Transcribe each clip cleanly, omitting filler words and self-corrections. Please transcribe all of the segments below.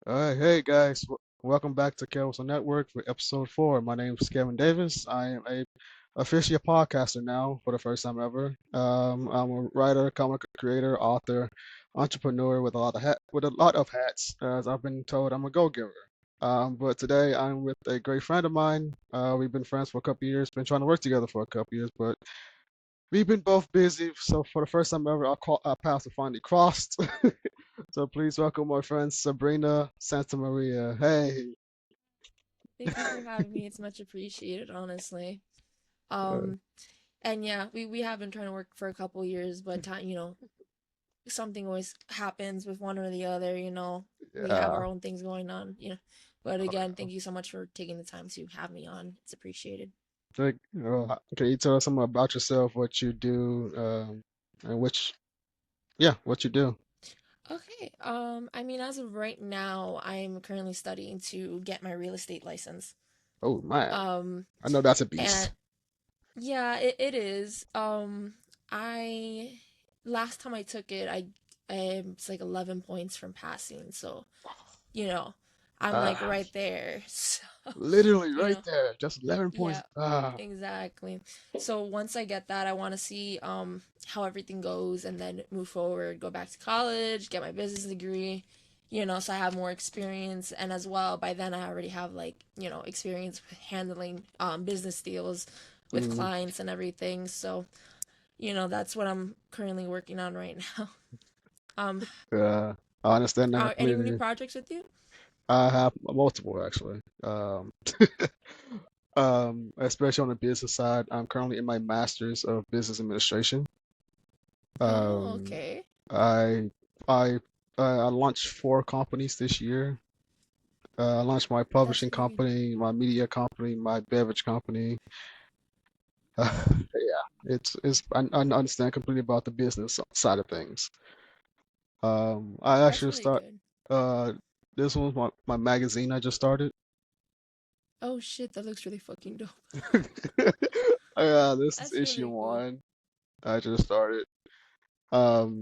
All right, hey guys, welcome back to Kevirsyle Network for episode 4. My name is Kevin Davis. I am officially a podcaster now for the first time ever. I'm a writer, comic creator, author, entrepreneur with a lot of hats. As I've been told, I'm a go-giver. But today I'm with a great friend of mine. We've been friends for a couple years, been trying to work together for a couple years, but we've been both busy. So for the first time ever, our paths are finally crossed. So please welcome my friend Sabrina Santamaria. Hey. Thank you for having me. It's much appreciated, honestly. Uh, Um, and yeah, we have been trying to work for a couple years, but something always happens with one or the other, We have yeah. our own things going on. But Oh, again, yeah. thank you so much for taking the time to have me on. It's appreciated. Can you tell us something about yourself, what you do, and what you do? Okay. As of right now, I'm currently studying to get my real estate license. Oh man, Um, I know that's a and beast. yeah, it is. I last time I took it, I it's like 11 points from passing. So, you know, I'm like Ah, right there. So, literally you right know, there, just 11 points. yeah, Ah, exactly. So once I get that, I want to see how everything goes and then move forward, go back to college, get my business degree, so I have more experience, and as well by then I already have experience with handling business deals with mm, clients and everything. So, that's what I'm currently working on right now. Um yeah, I understand that are any new completely. projects with you? I have multiple actually. Especially on the business side, I'm currently in my master's of business administration. Oh, Um, okay. I I I launched 4 companies this year. I launched my That's publishing very nice. company, my media company, my beverage company. Yeah, I understand completely about the business side of things. I That's actually really start good. uh this one's my magazine I just started. Oh shit, that looks really fucking dope. Yeah, this is That's issue really cool. one. I just started.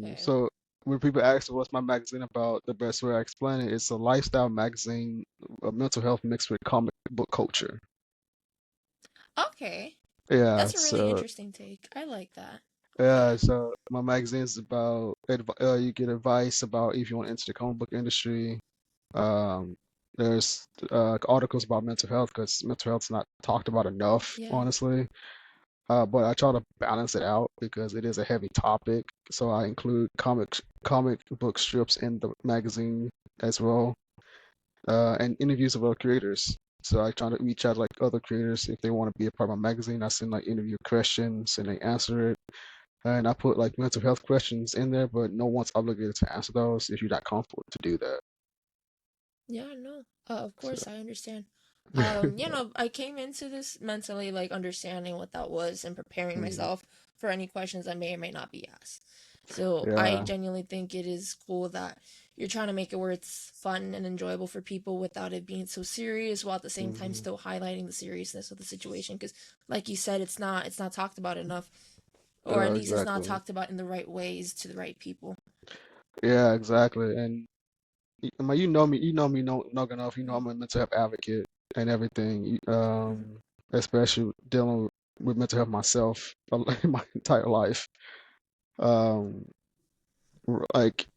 Okay. So when people ask what's my magazine about, the best way I explain it, it's a lifestyle magazine of mental health mixed with comic book culture. Okay. Yeah, That's a really so interesting take. I like that. so my magazine is about you get advice about if you want to enter the comic book industry. Um, there's articles about mental health because mental health's not talked about enough, Yeah. honestly. But I try to balance it out because it is a heavy topic. So I include comic book strips in the magazine as well, and interviews of other creators. So I try to reach out like other creators if they want to be a part of my magazine. I send like interview questions and they answer it. And I put like mental health questions in there, but no one's obligated to answer those if you're not comfortable to do that. Yeah, no. Of So, course, I understand. I came into this mentally like understanding what that was and preparing mm, myself for any questions that may or may not be asked. So I yeah. genuinely think it is cool that you're trying to make it where it's fun and enjoyable for people without it being so serious, while at the same time Hmm. still highlighting the seriousness of the situation. Because, like you said, it's not talked about enough, or at least it's not Exactly. talked about in the right ways to the right people. Yeah, exactly. And I mean, long enough. You know, I'm a mental health advocate and everything. Especially dealing with mental health myself my entire life. Um, like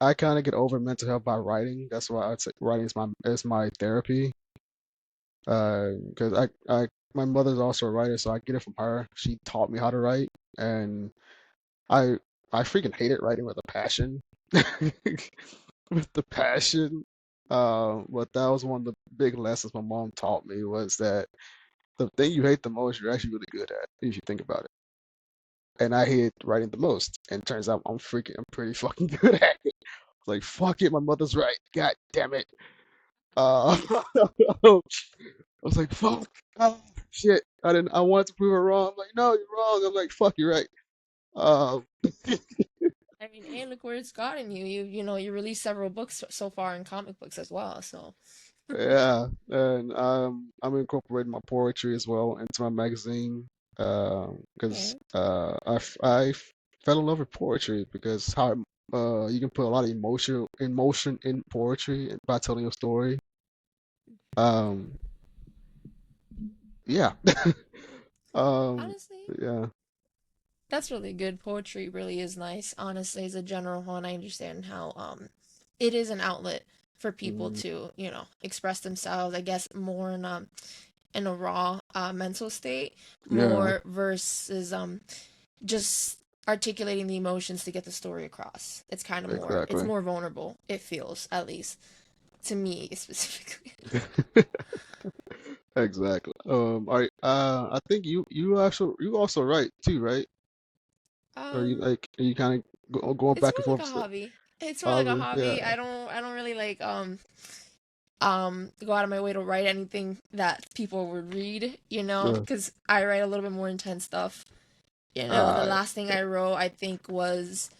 I kind of get over mental health by writing. That's why I'd say writing is my therapy. Because my mother's also a writer, so I get it from her. She taught me how to write, and I I freaking hate it writing with a passion. With the passion. But that was one of the big lessons my mom taught me was that the thing you hate the most, you're actually really good at, if you think about it. And I hate writing the most. And it turns out I'm pretty fucking good at it. Like, fuck it, my mother's right. God damn it. I was like, fuck. Oh, shit. I wanted to prove her wrong. I'm like, no, you're wrong. I'm like, fuck, you're right. Um, I mean, hey, look where it's gotten you. You released several books so far in comic books as well. So, yeah. And I'm incorporating my poetry as well into my magazine. Because okay. I fell in love with poetry because how You can put a lot of emotion in poetry by telling your story. Um, yeah. um, Honestly, yeah. that's really good. Poetry really is nice. Honestly, as a general one, I understand how it is an outlet for people Mm, to, express themselves, I guess more in a raw mental state yeah, more versus just articulating the emotions to get the story across. It's kind of more it's exactly. more vulnerable, it feels, at least to me specifically. Exactly. All right. I think you also write too, right? Or you Um like are you kind of going it's back and more like forth? a hobby. It's more like a Hobby. Yeah. hobby. I don't really like go out of my way to write anything that people would read, Yeah. because I write a little bit more intense stuff. The All right. last thing I wrote I think was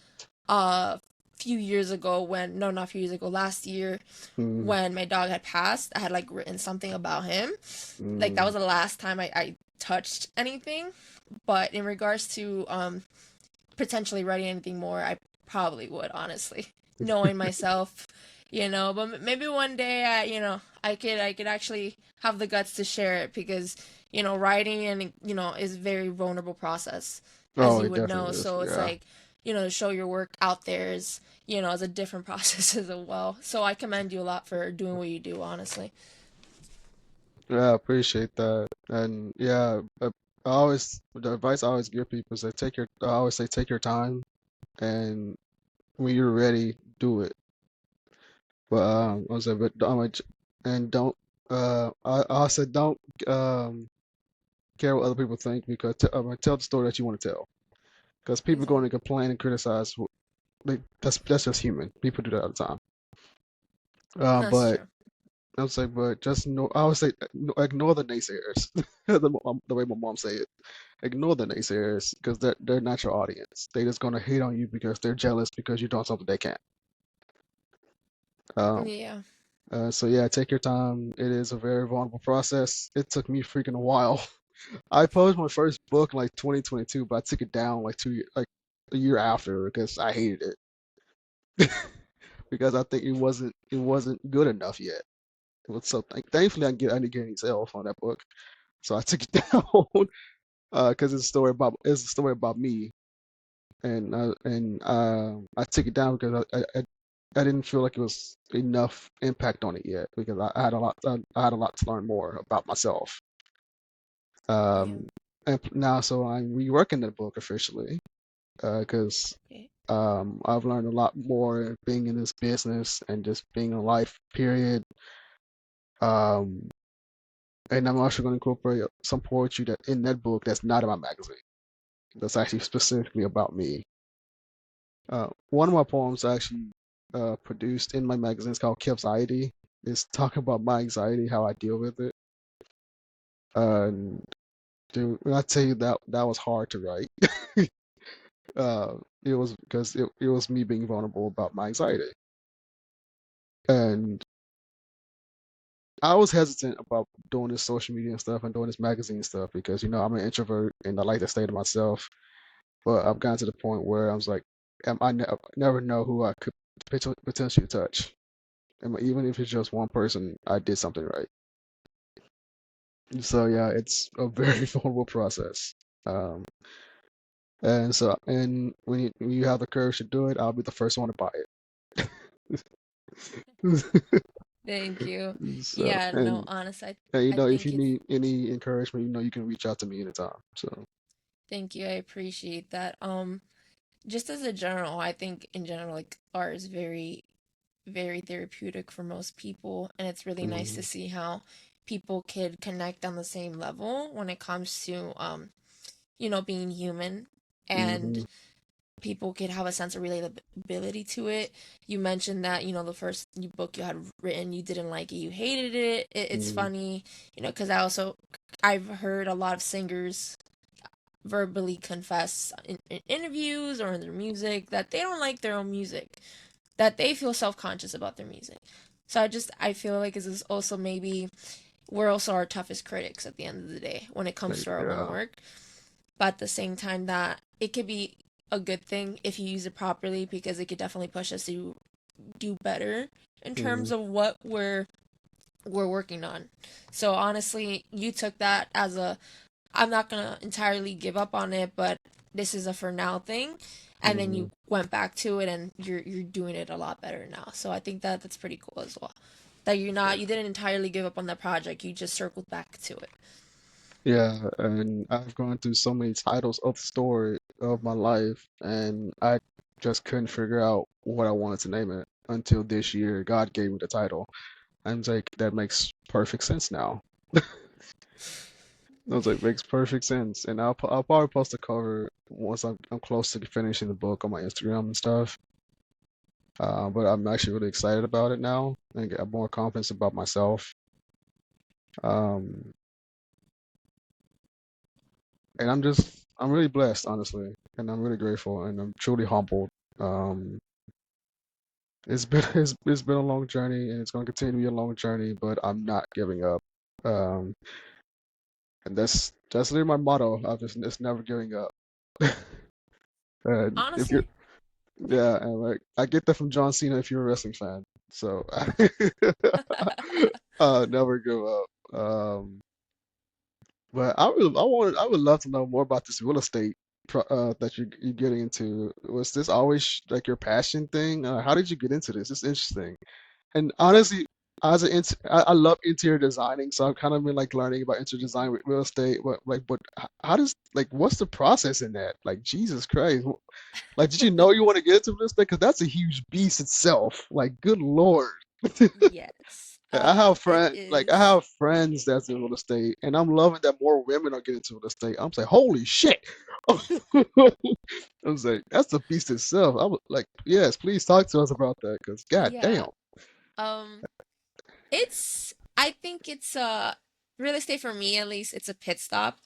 a few years ago when no, not a few years ago, last year Mm, when my dog had passed. I had like written something about him. Like that mm, was the last time I touched anything. But in regards to potentially writing anything more, I probably would, honestly. Knowing myself, but maybe one day I could actually have the guts to share it because, writing and is a very vulnerable process, as oh, you it would know. definitely is. So it's Yeah. like, to show your work out there is a different process as well. So I commend you a lot for doing what you do, honestly. Yeah, I appreciate that. And yeah, the advice I always give people is that I always say take your time, and when you're ready, do it. But I was but and don't I also don't um care what other people think because tell the story that you want to tell. Because people going to Exactly. complain and criticize, that's just human. People do that all the time. That's But true. I would say, but just know, I would say, ignore the naysayers. The way my mom say it, ignore the naysayers because they're not your audience. They're just gonna hate on you because they're jealous because you're doing something they can't. Um, Yeah. so yeah, take your time. It is a very vulnerable process. It took me freaking a while. I published my first book in like 2022, but I took it down like like a year after because I hated it because I think it wasn't good enough yet. It was so thankfully I didn't get any sales on that book, so I took it down because it's a story about me, and I took it down because I didn't feel like it was enough impact on it yet because I had a lot to learn more about myself. Yeah. And now so I'm reworking the book officially because Okay. I've learned a lot more being in this business and just being in life, period. Um, and I'm also going to incorporate some poetry that in that book that's not in my magazine. That's actually specifically about me. One of my poems actually produced in my magazine is called Kevirsyle. It's talking about my anxiety, how I deal with it. And dude, when I tell you that was hard to write, it was because it was me being vulnerable about my anxiety. And I was hesitant about doing this social media and stuff and doing this magazine stuff because I'm an introvert and I like to stay to myself. But I've gotten to the point where I was like, never know who I could potentially touch. And even if it's just one person, I did something right. So yeah, it's a very vulnerable process. Um, and when you have the courage to do it, I'll be the first one to buy it. Thank you. So Yeah, no, honest, and I if think you it's need any encouragement, you can reach out to me anytime. So thank you. I appreciate that. Just as a general, I think in general, like art is very, very therapeutic for most people, and it's really nice to mhm, see how people could connect on the same level when it comes to being human, and mhm, people could have a sense of relatability to it. You mentioned that, the first book you had written, you didn't like it, you hated it. It's mhm, funny, because I've heard a lot of singers verbally confess in interviews or in their music that they don't like their own music, that they feel self-conscious about their music. So I feel like this is also maybe we're also our toughest critics at the end of the day when it comes to our own yeah, work. But at the same time, that it could be a good thing if you use it properly, because it could definitely push us to do better in terms Mhm. of what we're working on. So honestly, you took that as a, I'm not gonna entirely give up on it, but this is a for now thing, and then you Mhm. went back to it and you're doing it a lot better now. So I think that that's pretty cool as well. That you didn't entirely give up on that project. You just circled back to it. Yeah, and I've gone through so many titles of the story of my life, and I just couldn't figure out what I wanted to name it until this year. God gave me the title. I was like, that makes perfect sense now. I was like, makes perfect sense. And I'll probably post a cover once I'm close to finishing the book on my Instagram and stuff. But I'm actually really excited about it now and get more confidence about myself. Um, and I'm really blessed, honestly, and I'm really grateful, and I'm truly humbled. Um, it's been a long journey, and it's going to continue to be a long journey, but I'm not giving up. Um, and that's literally my motto. It's never giving up. And if you're Honestly, yeah. yeah, and like I get that from John Cena if you're a wrestling fan. So never give up. But I would love to know more about this real estate that you're getting into. Was this always like your passion thing? How did you get into this? It's interesting. And honestly, I love interior designing, so I've kind of been like learning about interior design with real estate. But how does like what's the process in that? Like Jesus Christ, like did you know you want to get into real estate? Because that's a huge beast itself. Like good Lord. Yes. It I is. have friends that's in real estate, and I'm loving that more women are getting into real estate. I'm saying, holy shit! I was like, that's the beast itself. I was like, yes, please talk to us about that, because god Yeah. damn. Um, it's, I think it's real estate for me at least, it's a pit stop.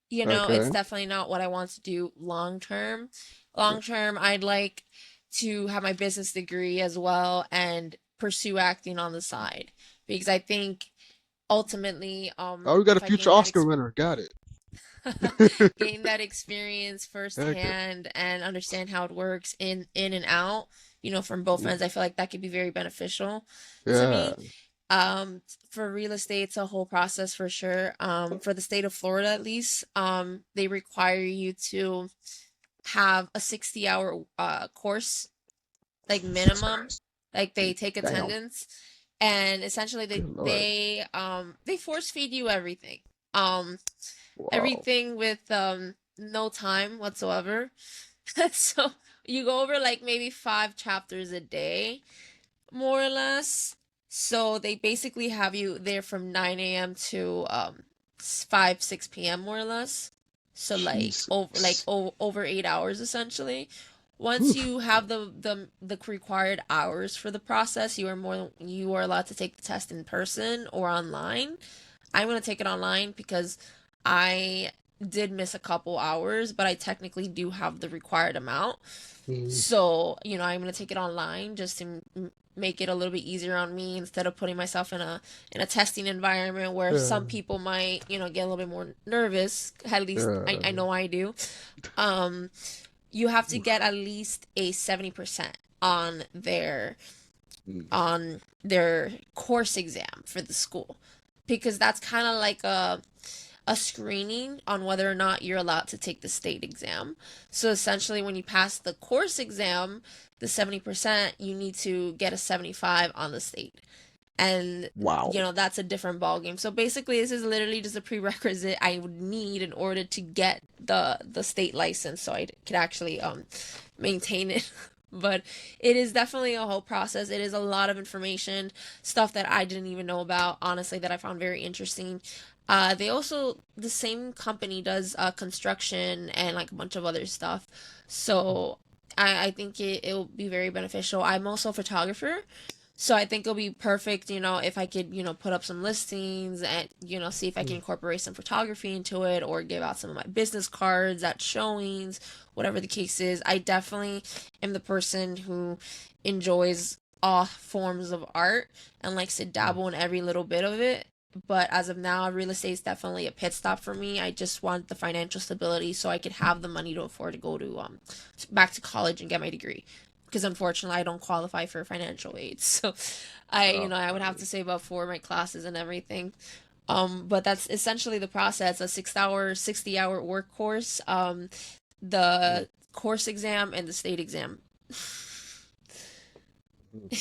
You know, it's Okay. definitely not what I want to do long term. Long term, I'd like to have my business degree as well and pursue acting on the side, because I think ultimately, Oh, we got a if I future gain that Oscar winner. Got it. gain that experience Okay. firsthand and understand how it works in and out, you know, from both ends, I feel like that could be very beneficial to Yeah. me. For real estate, it's a whole process for sure. For the state of Florida, at least, they require you to have a 60-hour course, like Jesus minimum. Christ. Like they take Damn. attendance, and essentially Good Lord. they force feed you everything. Um, Wow. Everything with no time whatsoever. So you go over like maybe 5 chapters a day, more or less. So they basically have you there from 9 a.m. to 5 6 p.m. more or less. So Jesus. over 8 hours essentially. Once Oof. you have the required hours for the process, you are allowed to take the test in person or online. I'm gonna take it online because I did miss a couple hours, but I technically do have the required amount. Mm, So, you know, I'm gonna take it online just to make it a little bit easier on me, instead of putting myself in a testing environment where yeah. some people might, you know, get a little bit more nervous. At least I Yeah. know I do. Um, you have to Oof. get at least a 70% on Mm, their course exam for the school, because that's kind of like a screening on whether or not you're allowed to take the state exam. So essentially, when you pass the course exam, the 70%, you need to get a 75 on the state. And wow. you know, that's a different ball game. So basically, this is literally just a prerequisite I would need in order to get the state license, so I could actually maintain it. But it is definitely a whole process. It is a lot of information, stuff that I didn't even know about, honestly, that I found very interesting. They also, the same company does construction and like a bunch of other stuff. So I think it will be very beneficial. I'm also a photographer. So I think it'll be perfect, you know, if I could, you know, put up some listings and, you know, see if I can Mm, incorporate some photography into it, or give out some of my business cards at showings, whatever the case is. I definitely am the person who enjoys all forms of art and likes to mm, dabble in every little bit of it. but as of now, real estate is definitely a pit stop for me. I just want the financial stability so I could have the money to afford to go to back to college and get my degree. Because unfortunately, I don't qualify for financial aid, so I would have to save up for my classes and everything. But that's essentially the process: a 6 hour, 60 hour work course, the course exam, and the state exam.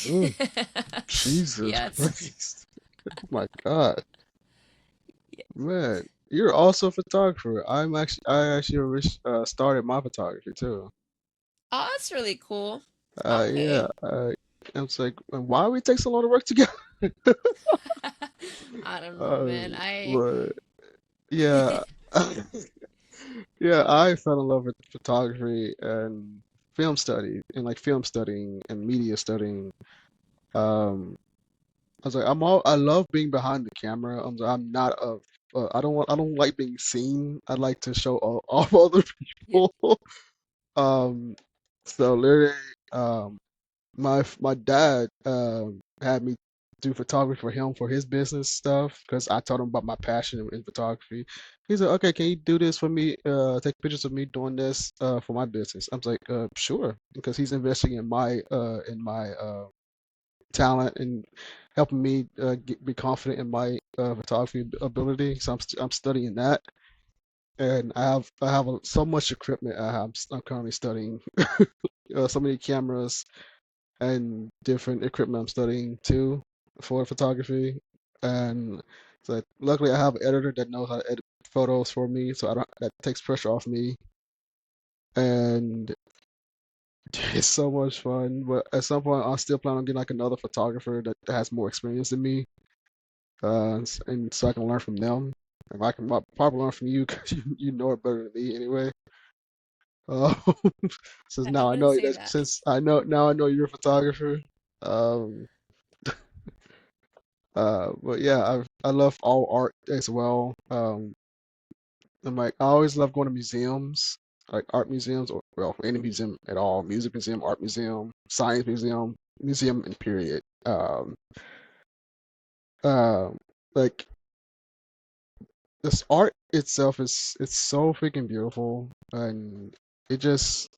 Mm, Jesus Yeah, it's Christ. Oh my God. Man, you're also a photographer. I actually started my photography too. oh, that's really cool. Yeah, Okay. I was like, why we take so long to work together? I don't know, Uh, man. I but yeah, yeah, I fell in love with photography and film study and like film studying and media studying. Um, I was like, I love being behind the camera. I'm not a, I don't like being seen. I like to show off other yeah, people. Um, so literally, um, my dad had me do photography for him for his business stuff because I told him about my passion in photography. He's like, okay, can you do this for me? Take pictures of me doing this for my business. I was like, sure, because he's investing in my talent and helping me be confident in my photography ability. So I'm studying that. And I have so much equipment. I'm currently studying so many cameras and different equipment I'm studying too for photography. And so luckily I have an editor that knows how to edit photos for me, so I don't that takes pressure off me. And it's so much fun. But at some point I still plan on getting like another photographer that has more experience than me, and so I can learn from them. And I can probably learn from you because you know it better than me anyway. Uh, since I now I wouldn't know say that that. since I know now I know you're a photographer. Um, but yeah, I love all art as well. And like I always love going to museums, like art museums, or well, any museum at all, music museum, art museum, science museum, museum and period. Um, like this art itself is it's so freaking beautiful, and it just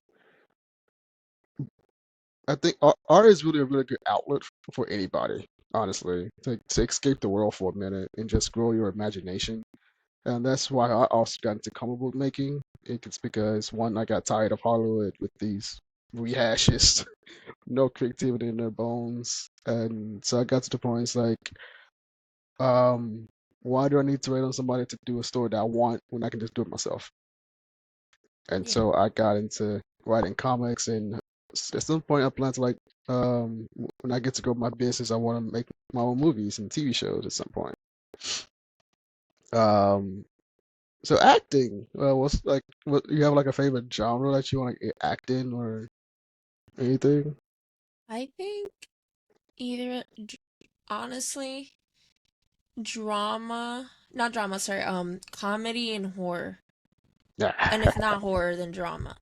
I think art is really a really good outlet for anybody, honestly, to escape the world for a minute and just grow your imagination. And that's why I also got into comic book making. It's because one, I got tired of Hollywood with these rehashes, no creativity in their bones, and so I got to the point it's like, um, why do I need to wait on somebody to do a story that I want when I can just do it myself? And Yeah. so I got into writing comics, and at some point I plan to like, when I get to grow my business, I want to make my own movies and TV shows at some point. Um, So acting, what's like, what you have like a favorite genre that you want to act in or anything? I think either honestly, drama, not drama, sorry, comedy and horror. And if not horror, then drama.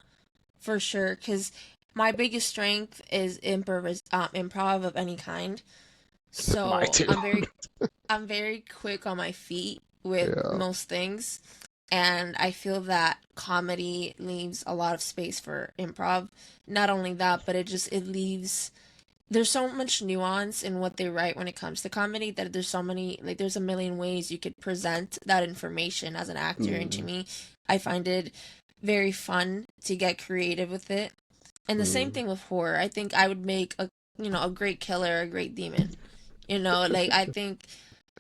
For sure, cuz my biggest strength is improv of any kind. Mine So, too. I'm very quick on my feet with Yeah. most things, and I feel that comedy leaves a lot of space for improv. Not only that, but it leaves there's so much nuance in what they write when it comes to comedy that there's so many like there's a million ways you could present that information as an actor, and to Mm, me, I find it very fun to get creative with it. And the same mm, thing with horror. I think I would make a great killer, a great demon. Like I think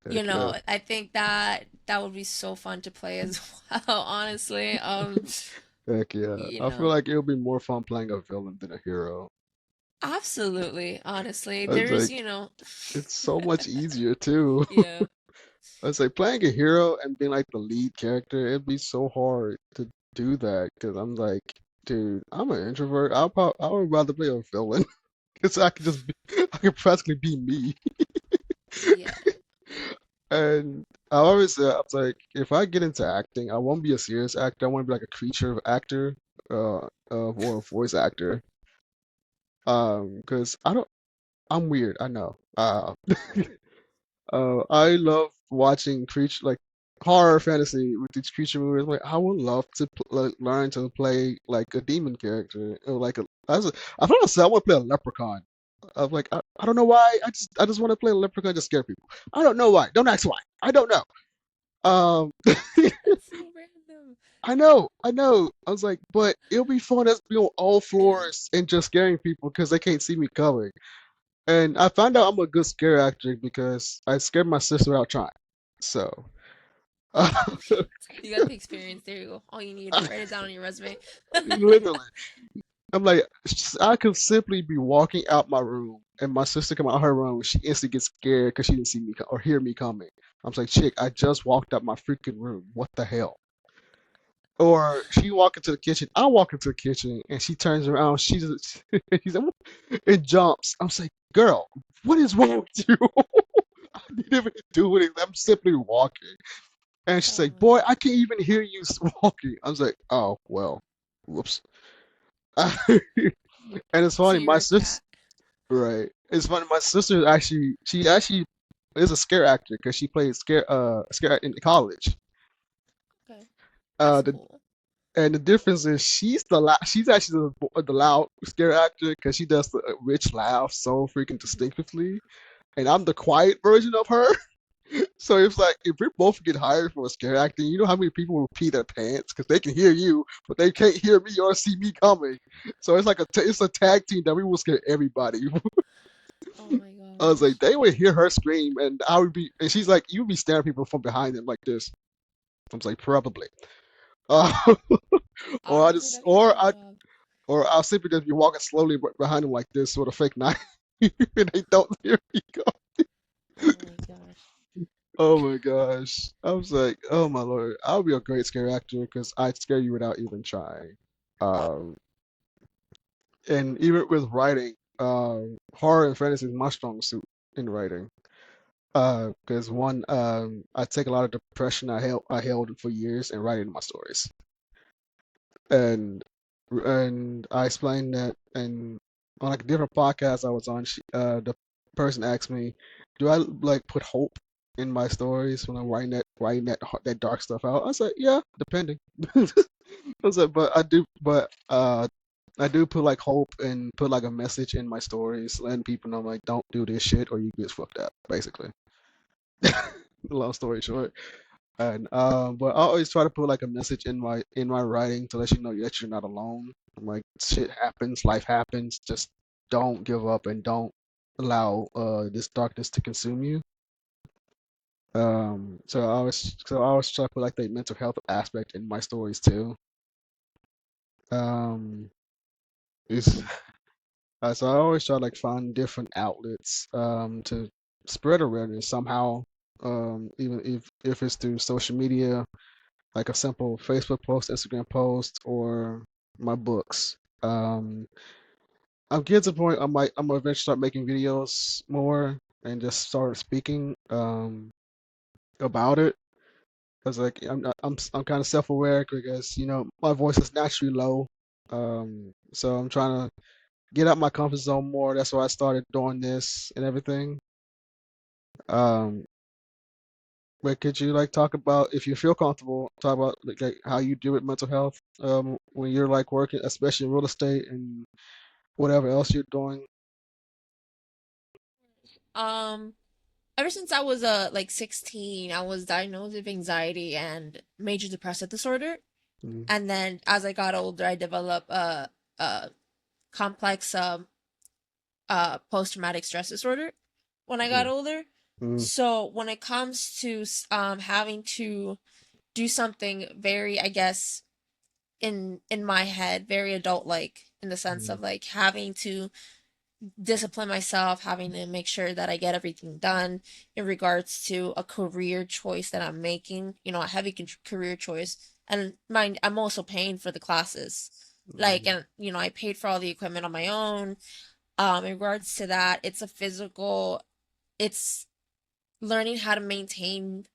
heck yeah. I think that would be so fun to play as well, honestly. Heck yeah. You I feel know, like it'll be more fun playing a villain than a hero. absolutely, honestly. It's There's, like it's so much easier too. yeah, It's like playing a hero and being like the lead character. It'd be so hard to do that because I'm like, dude, I'm an introvert. I would rather play a villain because I could just be, I could practically be me. yeah, And I always say, I was like, if I get into acting, I won't be a serious actor. I want to be like a creature actor, or a voice actor. Because I'm weird. I know. I love watching creature like horror fantasy with these creature movies. Like I would love to learn to play like a demon character or like a. I thought I said I want to play a leprechaun. I'm like I don't know why. I just want to play a leprechaun to scare people. I don't know why. Don't ask why. I don't know. Um, That's so random. I know. I was like, but it'll be fun as be on all floors and just scaring people because they can't see me coming. And I found out I'm a good scare actor because I scared my sister without trying. So, You got the experience. There you go. All you need. Write it down on your resume. literally, I'm like, I could simply be walking out my room and my sister come out her room. She instantly gets scared because she didn't see me or hear me coming. I'm like, chick, I just walked out my freaking room. What the hell? Or she walk into the kitchen, I walk into the kitchen, and she turns around, she's and jumps. I'm like, girl, what is wrong with you? I didn't even do anything. I'm simply walking. And she's Oh like, my boy, god. I can't even hear you walking. I was like, oh, well, whoops. And it's So funny, you're my a sister, cat. right? It's funny, my sister she actually is a scare actor because she played scare in college. Okay. That's The cool. And the difference is she's actually the loud scare actor because she does the rich laugh so freaking Mhm. distinctively, and I'm the quiet version of her. So it's like if we both get hired for a scare actor, you know how many people will pee their pants because they can hear you, but they can't hear me or see me coming. So it's like it's a tag team that we will scare everybody. Oh my I was like, gosh. they would hear her scream, and I would be, and she's like, you'd be staring people from behind them like this. I was like, probably. Uh, or I Honestly, just, that'd be a cool job. or I'll simply just be walking slowly behind them like this with a fake knife, and they don't hear me go. Oh my gosh. Oh my gosh! I was like, oh my lord, I'll be a great scare actor because I'd scare you without even trying. Um, and even with writing, horror and fantasy is my strong suit in writing. Because one, I take a lot of depression I held for years and writing my stories. and I explained that, and on like a different podcast I was on, the person asked me, "Do I like put hope in my stories when I'm writing that dark stuff out?" I said, "Yeah, depending." I was like, "But I do put like hope and put like a message in my stories, letting people know like don't do this shit or you get fucked up, basically." Long story short. And but I always try to put like a message in my writing to let you know that you're not alone. Like shit happens, life happens. Just don't give up and don't allow this darkness to consume you. So I always try to put like the mental health aspect in my stories too. Um, is so I always try to like find different outlets to spread awareness somehow. Even if it's through social media, like a simple Facebook post, Instagram post, or my books. I'm getting to the point I'm gonna eventually start making videos more and just start speaking about it. Cause like I'm kind of self-aware because my voice is naturally low. So I'm trying to get out my comfort zone more. That's why I started doing this and everything. Um, but could you like talk about, if you feel comfortable, talk about like how you deal with mental health when you're like working, especially in real estate and whatever else you're doing? Um, Ever since I was like 16, I was diagnosed with anxiety and major depressive disorder. Mm, And then as I got older, I developed a complex post traumatic stress disorder when I got mm, older. mm, So when it comes to having to do something very, I guess, in my head, very adult like, in the sense mm, of like having to discipline myself, having to make sure that I get everything done in regards to a career choice that I'm making, a heavy career choice. And mind, I'm also paying for the classes. Like, mm, and, I paid for all the equipment on my own. In regards to that, it's learning how to maintain,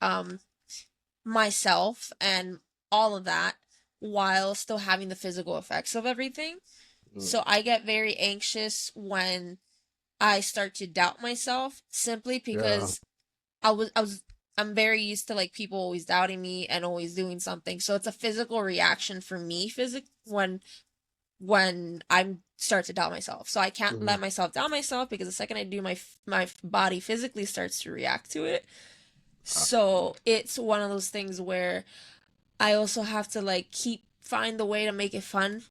myself and all of that while still having the physical effects of everything. mm. So I get very anxious when I start to doubt myself simply Yeah. because I was I was I'm very used to like people always doubting me and always doing something. So it's a physical reaction for me when I start to doubt myself. So I can't Mm-hmm. let myself doubt myself because the second I do, my body physically starts to react to it. So it's one of those things where I also have to like find the way to make it fun,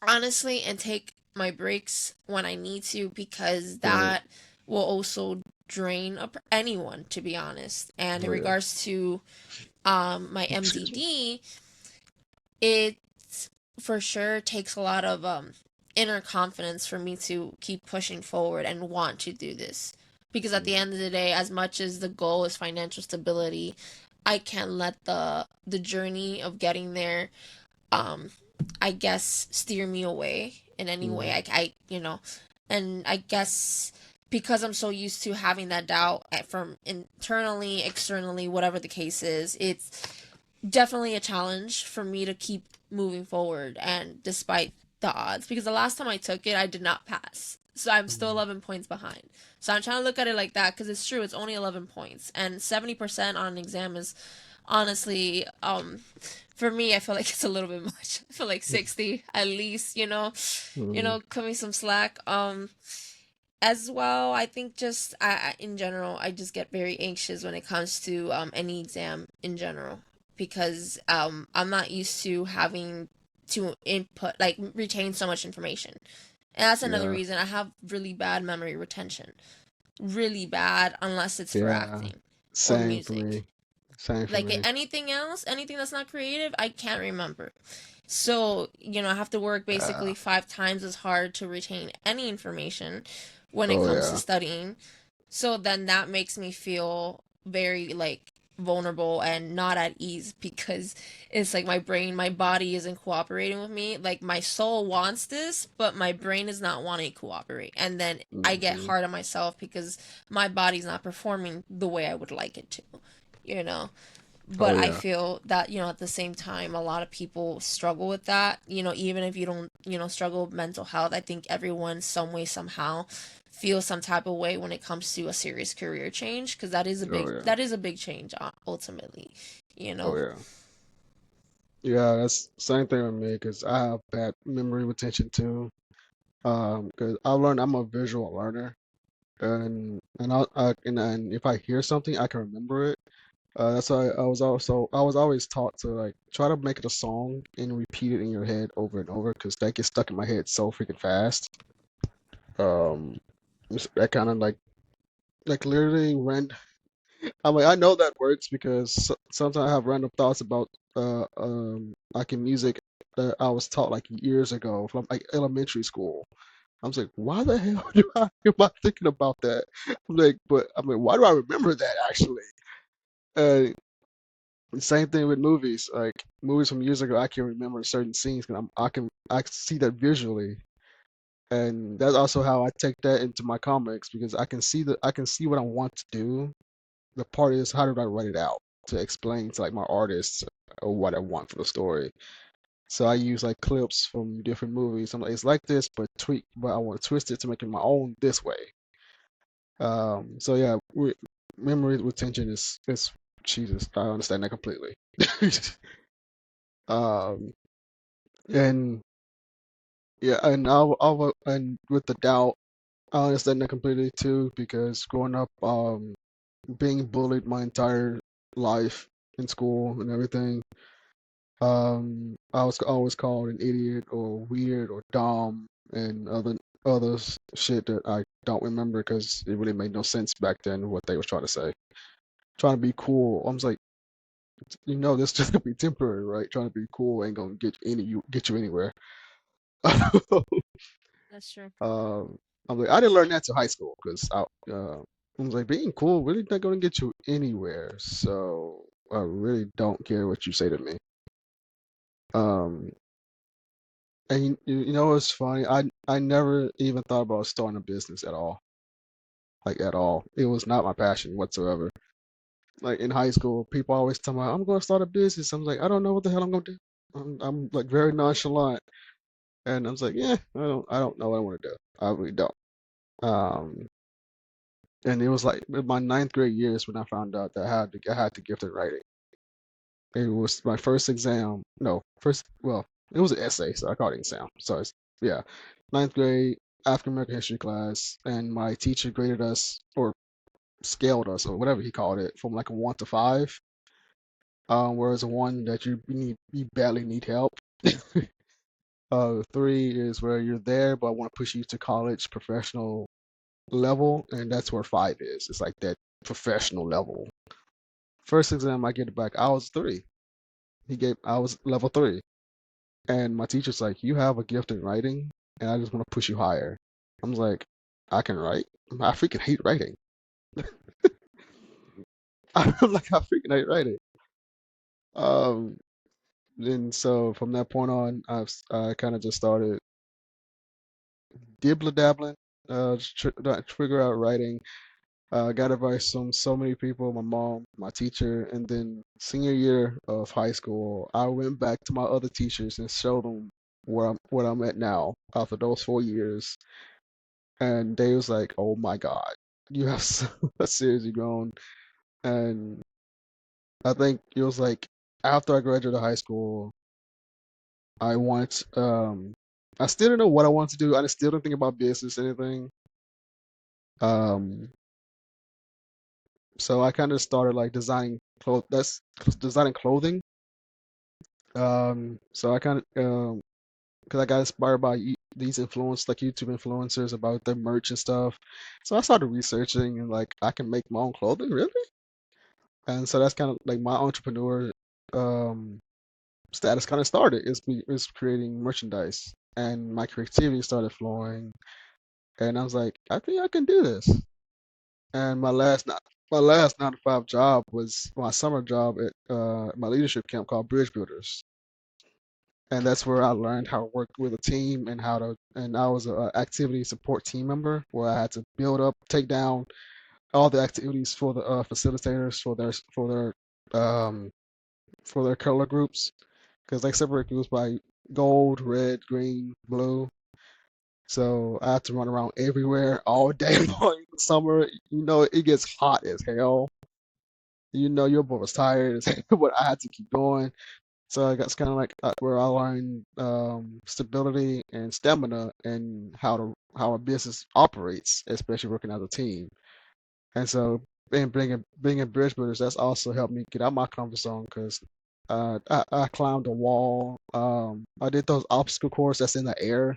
honestly, and take my breaks when I need to, because Right. that will also drain anyone, to be honest. And in Oh yeah. regards to my Excuse me. MDD, it for sure takes a lot of inner confidence for me to keep pushing forward and want to do this. Because at the Mm-hmm. end of the day, as much as the goal is financial stability, I can't let the journey of getting there, um, I guess, steer me away in any way. Mm-hmm. And I guess because I'm so used to having that doubt from internally, externally, whatever the case is, it's definitely a challenge for me to keep moving forward, and despite the odds, because the last time I took it I did not pass, so I'm still 11 points behind. So I'm trying to look at it like that, because it's true, it's only 11 points, and 70% on an exam is honestly, for me, I feel like it's a little bit much. I feel like 60 at least, Mm-hmm. cut me some slack. As well, I think just in general, I just get very anxious when it comes to any exam in general, because I'm not used to having to input, like, retain so much information. And that's another Yeah. reason I have really bad memory retention. Really bad, unless it's for Yeah. acting or Same for music. me. Same for Like me. anything else, anything that's not creative, I can't remember. So, I have to work Yeah. basically 5 times as hard to retain any information when it Oh comes to yeah. studying. So then that makes me feel very like vulnerable and not at ease, because it's like my brain, my body isn't cooperating with me. Like my soul wants this, but my brain is not wanting to cooperate. And then I get Mm-hmm. hard on myself because my body's not performing the way I would like it to, you know? Oh But I yeah. feel that, at the same time, a lot of people struggle with that. Even if you don't, struggle with mental health, I think everyone, some way, somehow, feels some type of way when it comes to a serious career change, because Oh yeah. that is a big change, ultimately, you Oh know. yeah. Yeah, that's same thing with me because I have bad memory retention too. Because I learned I'm a visual learner, and if I hear something, I can remember it. That's why I was always taught to like try to make it a song and repeat it in your head over and over because that gets stuck in my head so freaking fast. Um, that kind of like literally when I'm like I know that works because sometimes I have random thoughts about like in music that I was taught like years ago from like elementary school. I was like, why the hell am I thinking about that? I'm like, but I mean, why do I remember that actually? Uh, Same thing with movies. Like movies from years ago, I can remember certain scenes because I can see that visually, and that's also how I take that into my comics because I can see what I want to do. The part is how did I write it out to explain to like my artists or what I want for the story. So I use like clips from different movies. I'm like, it's like this, but I want to twist it to make it my own this way. So yeah, memory retention is Jesus. I understand that completely. um, and yeah, and with the doubt, I understand that completely too because growing up, being bullied my entire life in school and everything, I was always called an idiot or weird or dumb and shit that I don't remember because it really made no sense back then what they was trying to say. Trying to be cool, I was like, this just gonna be temporary, right? Trying to be cool ain't gonna get you anywhere. That's true. I'm like, I didn't learn that till high school because I was like, being cool really not gonna get you anywhere. So I really don't care what you say to me. Um, and you know what's funny? I never even thought about starting a business at all, like at all. It was not my passion whatsoever. Like in high school, people always tell me, I'm gonna start a business. I'm like, I don't know what the hell I'm gonna do. I'm like very nonchalant, and I was like, yeah, I don't know what I want to do. I really don't. Um, And it was like in my ninth grade years when I found out that I had the gift of writing. It was my first exam. No, first. Well, it was an essay, so I called it exam. So it's, yeah, ninth grade African American history class, and my teacher graded us or scaled us or whatever he called it from like a 1 to 5. Whereas a one that you badly need help. 3 is where you're there, but I want to push you to college professional level, and that's where 5 is. It's like that professional level. First exam I get it back, I was 3. I was level 3, and my teacher's like, "You have a gift in writing, and I just want to push you higher." I'm like, "I can write. I freaking hate writing." I'm like, "I freaking hate writing." Um, and so from that point on, I kind of just started dibbler dabbling, figure out writing. Got advice from so many people, my mom, my teacher, and then senior year of high school, I went back to my other teachers and showed them what I'm at now after those 4 years, and they was like, "Oh my God, you have so seriously grown." And I think it was like after I graduated high school, I want I still don't know what I want to do. I still don't think about business or anything. Um, so I kind of started like designing clothing. So I kind of because I got inspired by these like YouTube influencers about their merch and stuff. So I started researching and like I can make my own clothing, really? And so that's kind of like my entrepreneur um status kind of started is creating merchandise, and my creativity started flowing, and I was like, I think I can do this. And my last 9 to 5 job was my summer job at my leadership camp called Bridge Builders, and that's where I learned how to work with a team and and I was a activity support team member where I had to build up, take down all the activities for the facilitators um for their color groups, because they separate groups by gold, red, green, blue. So I had to run around everywhere all day long in the summer. You know, it gets hot as hell. You know, your boy was tired as hell, but I had to keep going. So that's kind of like where I learned stability and stamina and how a business operates, especially working as a team. And so being a bridge builders, that's also helped me get out my comfort zone because I climbed a wall. I did those obstacle course that's in the air.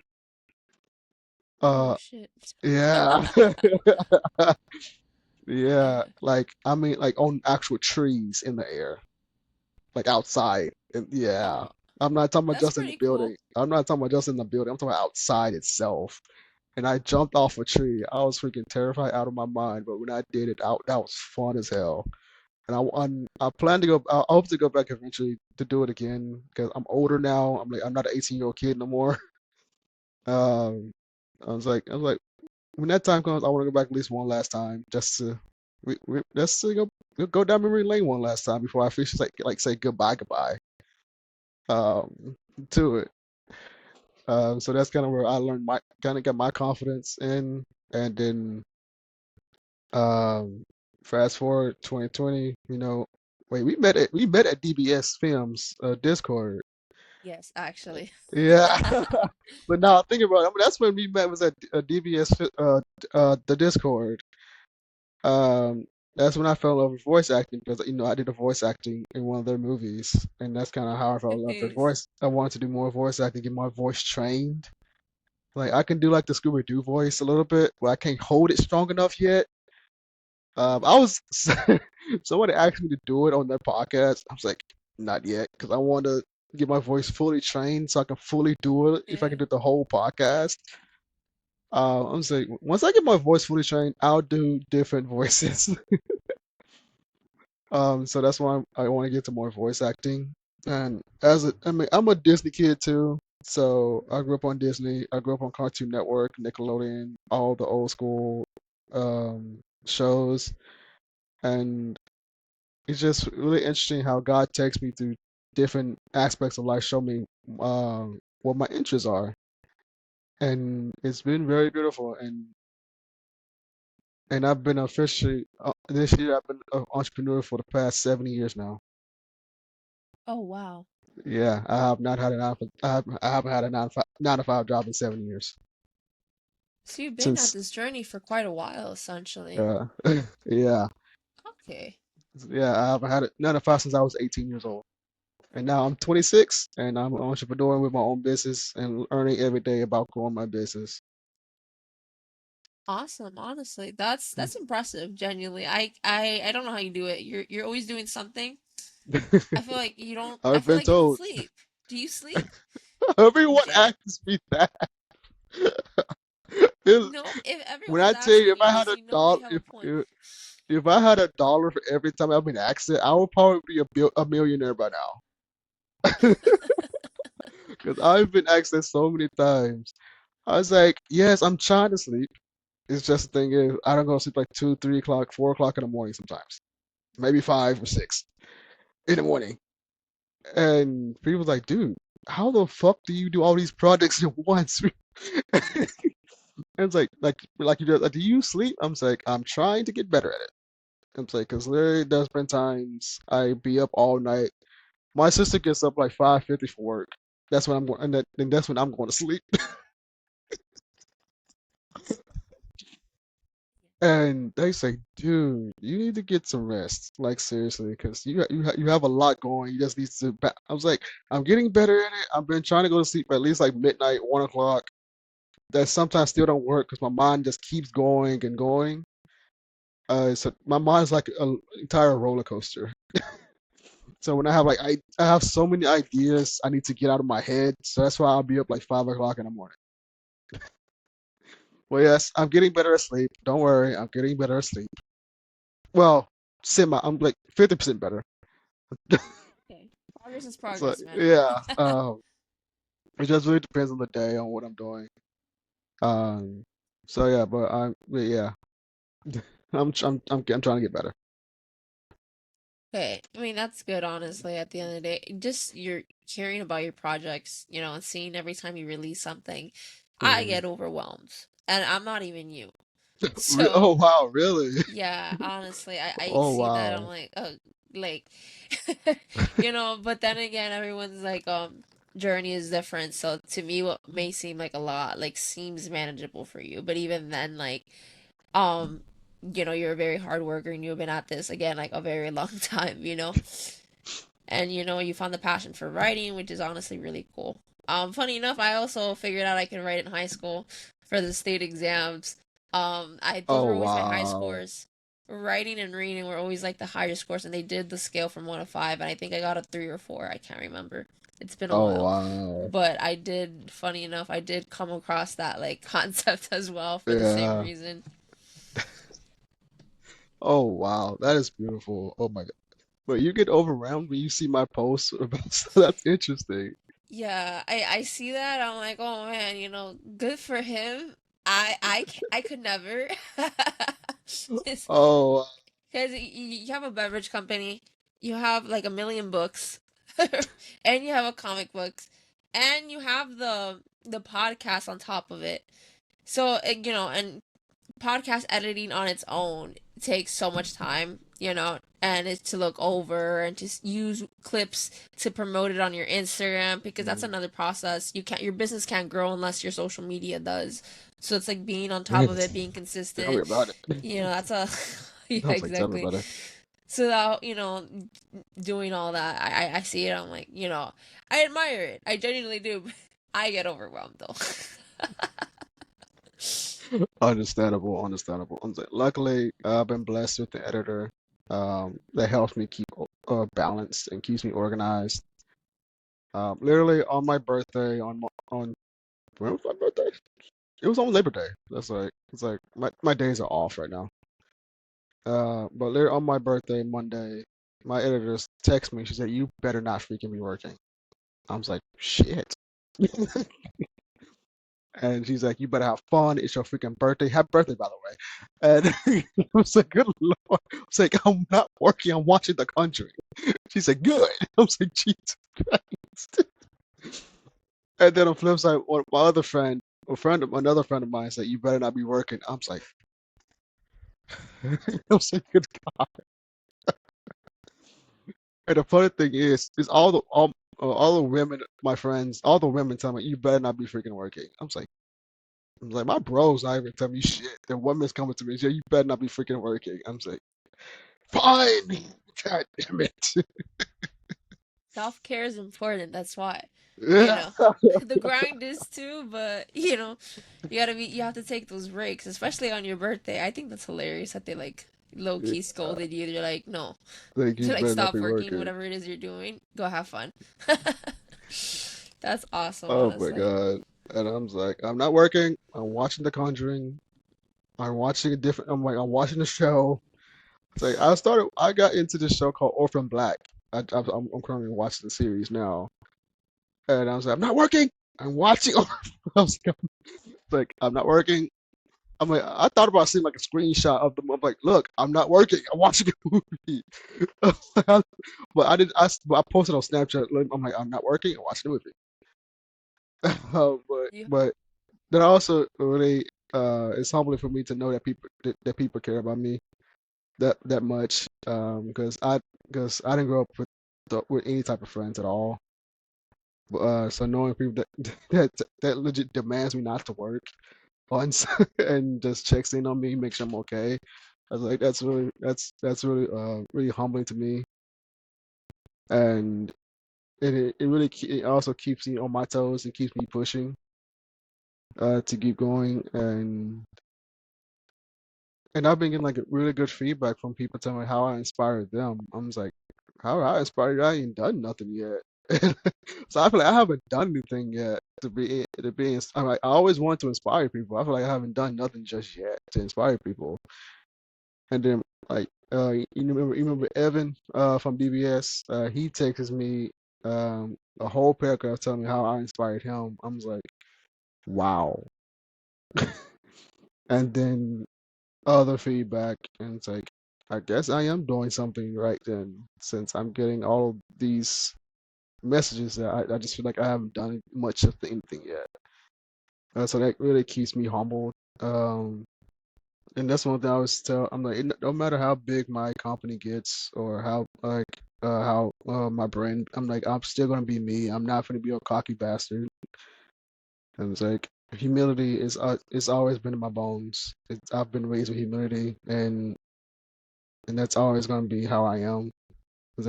Oh Uh, shit. yeah, yeah. Like I mean, like on actual trees in the air, like outside. And yeah, Oh, I'm not talking about that's just in the pretty cool. building. I'm not talking about just in the building. I'm talking about outside itself. And I jumped off a tree. I was freaking terrified out of my mind. But when I did it, that was fun as hell. And I plan to go. I hope to go back eventually to do it again because I'm older now. I'm not an 18-year-old kid no more. Um, I was like, when that time comes, I want to go back at least one last time just to just to go down memory lane one last time before I officially say goodbye um to it. So that's kind of where I learned my kind of got my confidence in, and then um fast forward 2020, wait, we met at DBS Films Discord. Yes, actually. Yeah. But now thinking about it, I mean, that's when we met was at DBS the Discord. Um, that's when I fell in love with voice acting because I did a voice acting in one of their movies, and that's kind of how I fell in love with Nice. voice. I wanted to do more voice acting, get my voice trained. Like I can do like the Scooby Doo voice a little bit, but I can't hold it strong enough yet. I was somebody asked me to do it on their podcast. I was like, not yet, because I want to get my voice fully trained so I can fully do it. If I Yeah. can do the whole podcast, I'm saying once I get my voice fully trained, I'll do different voices. So that's why I want to get to more voice acting. And I mean, I'm a Disney kid too. So I grew up on Disney. I grew up on Cartoon Network, Nickelodeon, all the old school shows. And it's just really interesting how God takes me through different aspects of life, show me what my interests are. And it's been very beautiful. And and I've been officially this year. I've been an entrepreneur for the past 7 years now. Oh, wow. Yeah, I have not had a I haven't had a nine to five job in 7 years So you've been at since. this journey for quite a while, essentially. Yeah, Okay. yeah. I haven't had a nine to five since I was 18 years old, and now I'm 26, and I'm an entrepreneur with my own business and learning every day about growing my business. Awesome, honestly. That's impressive, genuinely. I don't know how you do it. You're always doing something. I feel like you don't I I've feel been like you don't told. sleep. Do you sleep? Everyone Jen? asks me that. It- No, if when everyone's I tell you, asking if you I had this, a you know they dollar, have a point. if I had a dollar for every time I've been asked it, I would probably be a millionaire by now. Because I've been asked that so many times. I was like, yes, I'm trying to sleep. It's just the thing is, I don't go to sleep like 2, 3 o'clock, 4 o'clock in the morning sometimes. Maybe 5 or 6 in the morning. And people's like, dude, how the fuck do you do all these projects at once? And it's like you just like, do you sleep? I'm just like, I'm trying to get better at it. I'm like, because literally there's been times I be up all night. My sister gets up like 5:50 for work. That's when I'm going, and that's when I'm going to sleep. And they say, dude, you need to get some rest. Like seriously, because you have a lot going. You just need to. I was like, I'm getting better at it. I've been trying to go to sleep at least like midnight, 1 o'clock. That sometimes still don't work because my mind just keeps going and going. So my mind's like an entire roller coaster. So when I have I have so many ideas I need to get out of my head. So that's why I'll be up like 5 o'clock in the morning. Well, yes, I'm getting better at sleep. Don't worry, I'm getting better at sleep. Well, I'm like 50% better. Okay. Progress is So progress, man. yeah, it just really depends on the day on what I'm doing. Um, so yeah, but yeah, I'm trying to get better. Okay. I mean, that's good, honestly, at the end of the day. Just you're caring about your projects, and seeing every time you release something, I Mhm. get overwhelmed. And I'm not even you. Oh So, wow, really? yeah, honestly, I Oh see that. I'm wow. like, oh, like, but then again, everyone's like, journey is different. So to me, what may seem like a lot, like, seems manageable for you. But even then, like, um, you're a very hard worker and you've been at this again, like, a very long time. And you found the passion for writing, which is honestly really cool. Funny enough, I also figured out I could write in high school for the state exams. Those Oh were always my high wow. scores. Writing and reading were always like the higher scores, and they did the scale from 1 to 5, and I think I got a 3 or 4. I can't remember. It's been a Oh while, wow. but funny enough, I did come across that like concept as well for the same Yeah. reason. Oh wow. That is beautiful. Oh my God. But you get overwhelmed when you see my posts about stuff. That's interesting. Yeah, I see that. I'm like, oh man, good for him. I could never. It's Oh, because you have a beverage company, you have like a million books, and you have a comic books, and you have the podcast on top of it. So, and podcast editing on its own takes so much time, and it's to look over and just use clips to promote it on your Instagram because that's mm, another process. Your business can't grow unless your social media does. So it's like being on top really? of it, being Tell me consistent. about it. That's a yeah, I was like, tell me exactly. about it. So that, doing all that, I see it. I'm like, I admire it. I genuinely do. I get overwhelmed though. Understandable, understandable. Luckily, I've been blessed with the editor that helps me keep balanced and keeps me organized. Literally on my birthday, on when was my birthday? It was on Labor Day. It's like my days are off right now. But later on my birthday, Monday, my editor text me. She said, "You better not freaking be working." I was like, "Shit." And she's like, "You better have fun. It's your freaking birthday. Happy birthday, by the way." And I was like, "Good Lord." I was like, "I'm not working. I'm watching The Country." She said, "Good." I was like, "Jesus Christ." And then on the flip side, my other friend, another friend of mine said, "You better not be working." I was like, I'm saying, good God. And the funny thing is all the women, my friends, all the women tell me you better not be freaking working. I'm like my bros not even telling me shit. The woman's coming to me, yeah, you better not be freaking working. I'm like, fine. God damn it. Self care is important. That's why, you Yeah. know, the grind is too. But you have to take those breaks, especially on your birthday. I think that's hilarious that they like low Yeah. key scolded you. They're like, no, Like you to like better not stop be working, working. whatever it is you're doing, go have fun. That's awesome, Oh my honestly. God. And I'm like, I'm not working. I'm watching The Conjuring. I'm watching a different. I'm like, I'm watching the show. It's like I got into this show called Orphan Black. I'm currently watching the series now, and I was like, I'm not working. I'm watching. I was like, I'm not working. I'm like, I thought about seeing like a screenshot of them. I'm like, look, I'm not working. I'm watching a movie. But I did. But I posted on Snapchat. I'm like, I'm not working. I'm watching a movie. You But then also really, it's humbling for me to know that people care about me that much. Because I didn't grow up with any type of friends at all. So knowing people that legit demands me not to work once and just checks in on me, makes sure I'm okay. I was like, that's really really humbling to me, and it also keeps me on my toes and keeps me pushing to keep going, and I've been getting like really good feedback from people telling me how I inspired them. I'm just like, how I inspired you? I ain't done nothing yet. So I feel like I haven't done anything yet I'm like, I always want to inspire people. I feel like I haven't done nothing just yet to inspire people. And then like you remember Evan from DBS? He texts me a whole paragraph telling me how I inspired him. I'm just like, wow. And then other feedback, and it's like, I guess I am doing something right then, since I'm getting all these messages that I just feel like I haven't done much of anything yet. So that really keeps me humbled. Um, and that's one thing I always tell. I'm like, no matter how big my company gets or how my brand, I'm like, I'm still gonna be me. I'm not gonna be a cocky bastard. And it's like humility is it's always been in my bones. I've been raised with humility, and that's always gonna be how I am. It's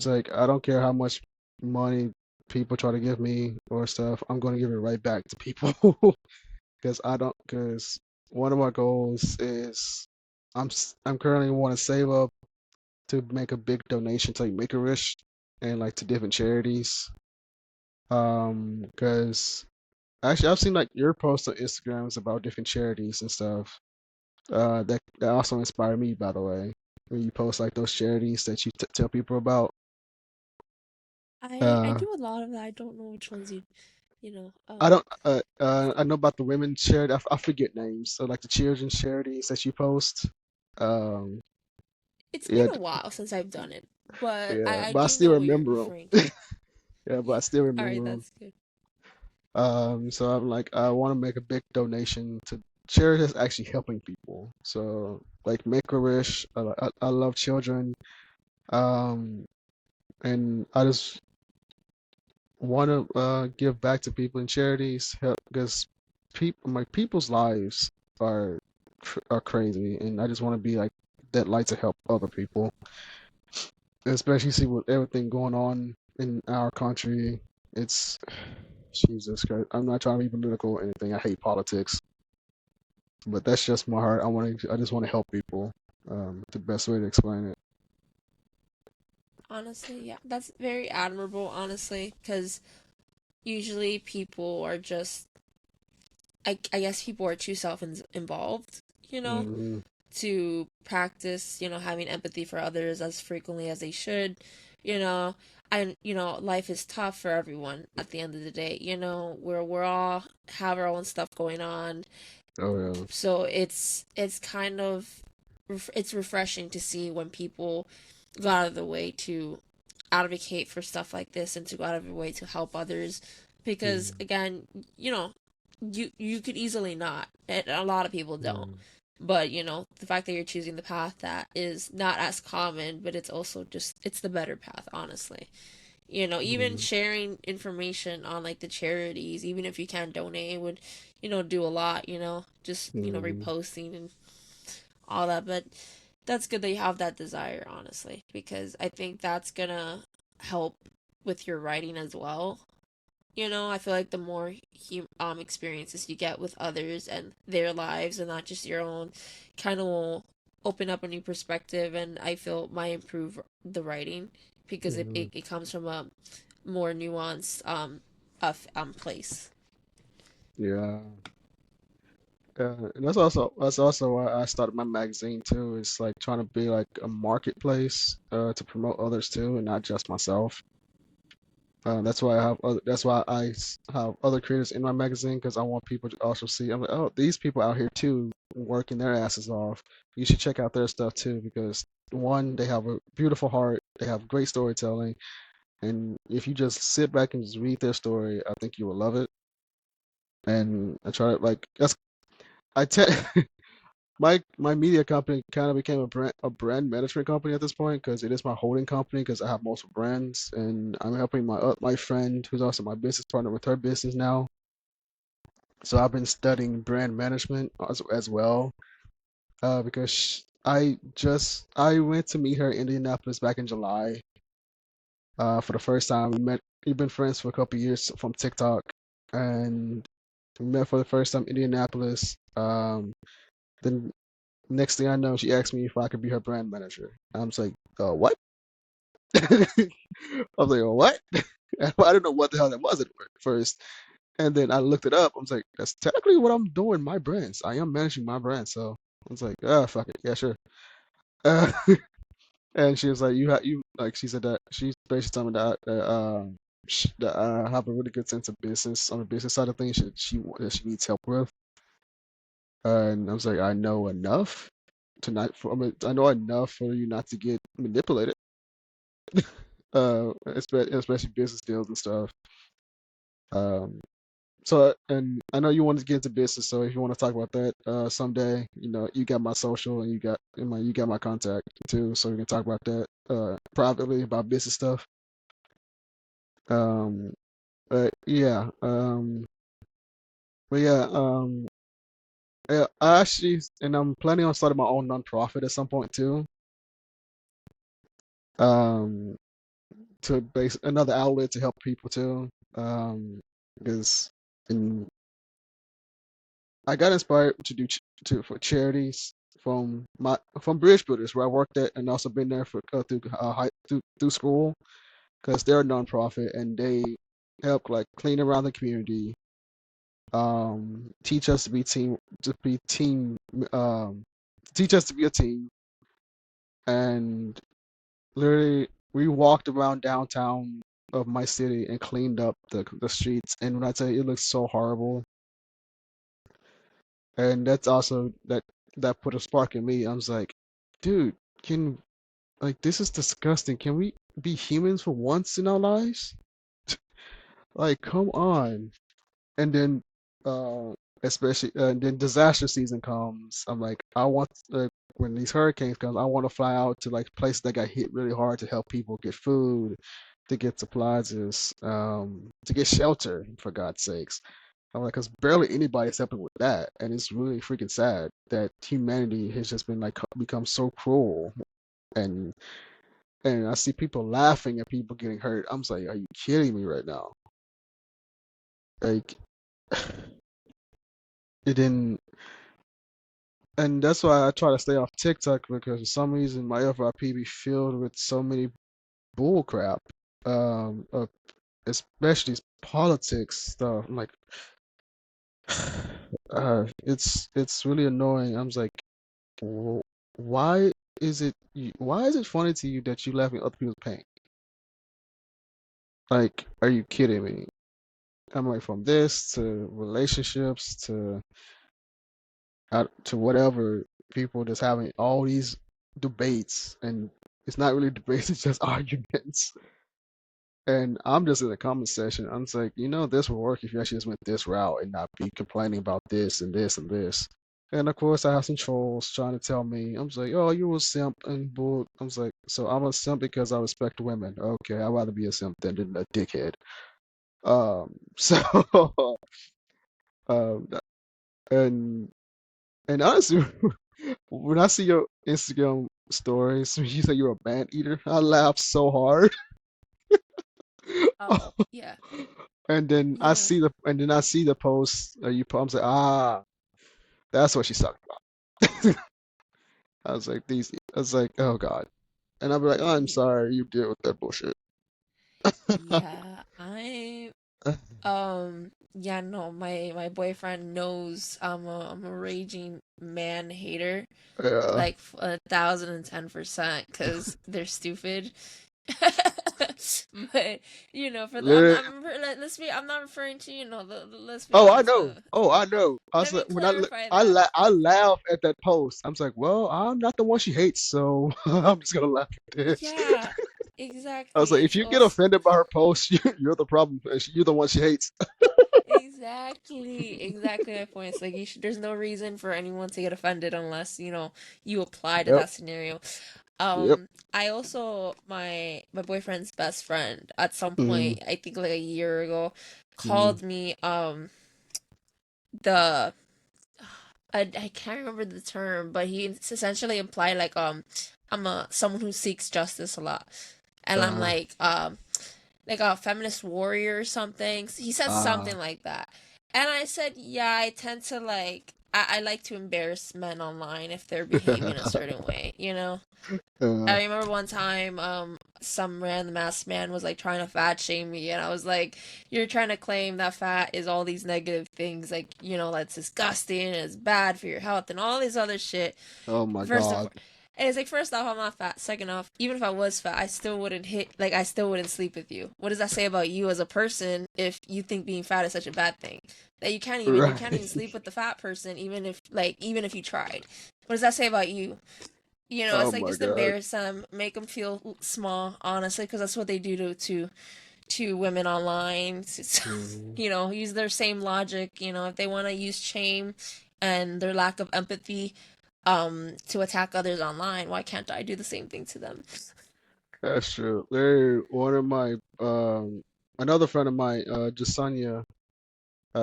like I don't care how much money people try to give me or stuff. I'm gonna give it right back to people because one of my goals is I'm currently want to save up to make a big donation to like Make-A-Wish and like to different charities. Because actually I've seen like your posts on Instagrams about different charities and stuff. That also inspired me, by the way, when you post like those charities that you tell people about. I Uh, do a lot of that. I don't know which ones you know. I don't. I know about the women's charity. I forget names. So like the children's charities that you post. Um, It's been yeah, a while since I've done it, but yeah. I But I do still know what you're remember referring them. to. Yeah, but I Yeah. still All right, remember them. that's good. So I'm like, I want to make a big donation to charity that's actually helping people. So like Make-A-Wish. I love children. Um, and I just want to give back to people in charities help because people's lives are are crazy, and I just want to be like that light to help other people, especially see with everything going on in our country. It's Jesus Christ. I'm not trying to be political or anything. I hate politics, but that's just my heart. I just want to help people. The best way to explain it. Honestly, yeah, that's very admirable, honestly, because usually people are just, I guess people are too involved, you know, Hmm. to practice, having empathy for others as frequently as they should, you know. And life is tough for everyone at the end of the day, we're all have our own stuff going on. Oh yeah. So it's kind of it's refreshing to see when people go out of the way to advocate for stuff like this and to go out of your way to help others, because Mm-hmm. again, you could easily not, and a lot of people don't, But the fact that you're choosing the path that is not as common, but it's also just it's the better path, honestly. Even Mm, sharing information on like the charities, even if you can't donate, would do a lot. Just mm, reposting and all that. But that's good that you have that desire, honestly, because I think that's gonna help with your writing as well. I feel like the more experiences you get with others and their lives and not just your own, kind of will open up a new perspective, and I feel might improve the writing because it, mm. it, it comes from a more nuanced of place. Yeah. And that's also why I started my magazine too. It's like trying to be like a marketplace to promote others too, and not just myself. That's why have other creators in my magazine because I want people to also see. I'm like, oh, these people out here too, working their asses off. You should check out their stuff too because one, they have a beautiful heart, they have great storytelling, and if you just sit back and just read their story, I think you will love it. And I try to like that's I te- my media company kind of became a brand management company at this point because it is my holding company because I have multiple brands and I'm helping my friend who's also my business partner with her business now. So I've been studying brand management as well because I went to meet her in Indianapolis back in July for the first time. We've been friends for a couple of years from TikTok and we met for the first time in Indianapolis. Then next thing I know, she asked me if I could be her brand manager. I'm just like, what? I was like, what? I didn't know what the hell that was at first. And then I looked it up. I was like, that's technically what I'm doing. My brands. I am managing my brand. So I was like, fuck it. Yeah, sure. Uh, and she was like, you like she said that she's basically telling me that I have a really good sense of business on the business side of things. That she needs help with. And I was like, I know enough to not. I mean, I know enough for you not to get manipulated. Especially business deals and stuff. Um, and I know you wanted to get into business, so if you want to talk about that someday, you got my social and you got my contact too, so we can talk about that privately about business stuff. Um, but yeah, but yeah, yeah, I actually, and I'm planning on starting my own nonprofit at some point too. Um, to base another outlet to help people too. Because in I got inspired to do for charities from Bridge Builders where I worked at and also been there for through school because they're a nonprofit and they help like clean around the community, teach us to be team, um, teach us to be a team, and literally we walked around downtown of my city and cleaned up the streets. And when I tell you, it looks so horrible, and that's also that put a spark in me. I was like, dude, can like this is disgusting. Can we be humans for once in our lives? Like, come on. And then, uh, especially then disaster season comes. I'm like, I want when these hurricanes come, I want to fly out to like places that got hit really hard to help people get food, to get supplies, to get shelter. For God's sakes. I'm like, because barely anybody's helping with that, and it's really freaking sad that humanity has just been like become so cruel, and I see people laughing at people getting hurt. I'm just like, are you kidding me right now? Like, it didn't, and that's why I try to stay off TikTok because for some reason my FYP be filled with so many bull crap, of especially politics stuff. I'm like, it's really annoying. I'm just like, why why is it funny to you that you laughing at other people's pain? Like, are you kidding me? I'm like, from this to relationships to whatever, people just having all these debates, and it's not really debates, it's just arguments. And I'm just in the comment section. I'm just like, this will work if you actually just went this route and not be complaining about this and this and this. And of course, I have some trolls trying to tell me. I'm just like, oh, you a simp and bull. I'm just like, so I'm a simp because I respect women. Okay, I'd rather be a simp than a dickhead. So, um, and and honestly, when I see your Instagram stories, when you say you're a man eater, I laugh so hard. Oh, yeah. And then I Yeah. see the post you post. I'm like, ah, that's what she's talking about. I was like, I was like, oh God. And I'll be like, oh, I'm Yeah. sorry, you deal with that bullshit. Yeah. Yeah, no, my boyfriend knows I'm a raging man hater, Yeah, like 1,010%, because they're stupid. But for the literally. I'm not referring to let's be Oh, I honest, know. the Oh, I know. I was let me like, when I look, clarify that. I laugh at that post. I'm just like, well, I'm not the one she hates, so I'm just gonna laugh at this. Yeah, I was exactly. like, if It's you get also offended by her post, you're the problem. You're the one she hates. exactly my point. It's like there's no reason for anyone to get offended unless you apply to Yep. that scenario. Yep. I also my boyfriend's best friend at some Mm, point, I think like a year ago, mm, called me the I can't remember the term, but he essentially implied like I'm a someone who seeks justice a lot, and I'm uh, like a feminist warrior or something. He said uh, something like that, and I said, yeah, I tend to I like to embarrass men online if they're behaving a certain way. uh, I remember one time, some random ass man was like trying to fat shame me, and I was like, "You're trying to claim that fat is all these negative things, like that's disgusting and it's bad for your health and all this other shit." oh my First of God. all, and it's like, first off, I'm not fat. Second off, even if I was fat, I still wouldn't sleep with you. What does that say about you as a person if you think being fat is such a bad thing? That you can't even Right. sleep with the fat person, even if you tried. What does that say about you? Oh It's like my just God. embarrass them, make them feel small, honestly, because that's what they do to women online. Mm. Use their same logic. If they want to use shame and their lack of empathy, to attack others online, why can't I do the same thing to them? That's true. They one of my another friend of mine, Jasanya.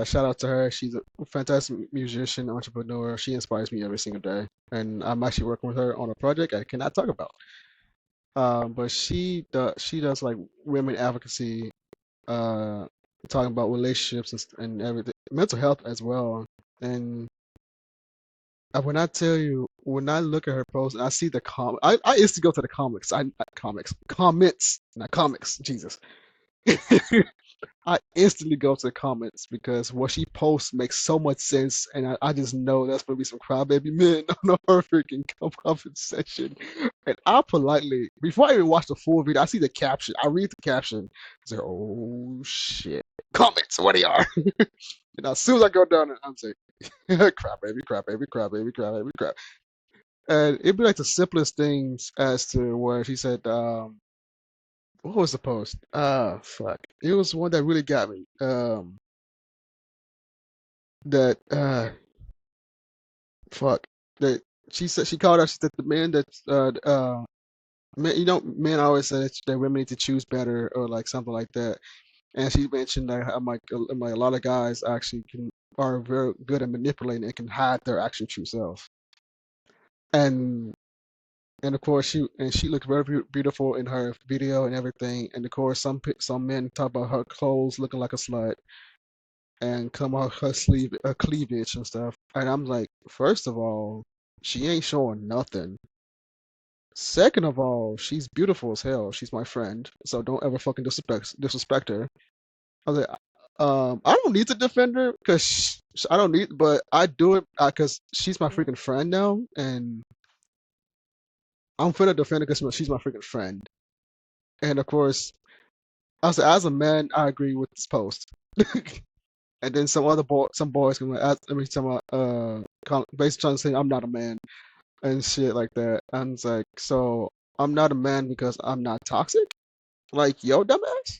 Shout out to her. She's a fantastic musician, entrepreneur. She inspires me every single day, and I'm actually working with her on a project I cannot talk about. But she does like women advocacy, uh, talking about relationships and everything, mental health as well. And when I tell you, when I look at her post and I see the I used to go to the comics. Comics, comments, not comics. Jesus. I instantly go to the comments because what she posts makes so much sense, and I just know that's gonna be some crybaby men on her freaking comment section. And I politely, before I even watch the full video, I see the caption. I read the caption. I say, "Oh shit, comments, what they are." And as soon as I go down there, I'm saying, "Crybaby, crybaby, crybaby, crybaby, crap." And it'd be like the simplest things as to where she said, what was the post? Fuck. It was one that really got me. That fuck. That she said she called out. She said the man that men, men always say that women need to choose better or like something like that. And she mentioned that a lot of guys actually are very good at manipulating and can hide their actual true self. And and of course she looked very beautiful in her video and everything. And of course some men talk about her clothes looking like a slut and come out her cleavage and stuff. And I'm like, first of all, she ain't showing nothing. Second of all, she's beautiful as hell. She's my friend, so don't ever fucking disrespect her. I was like, I don't need to defend her because I don't need, but I do it because she's my Yeah. freaking friend now, and I'm finna defend her because she's my freaking friend. And of course, I was like, as a man, I agree with this post. And then some boys can like, I mean, some basically trying to say I'm not a man and shit like that. And it's like, so I'm not a man because I'm not toxic? Like, yo, dumbass?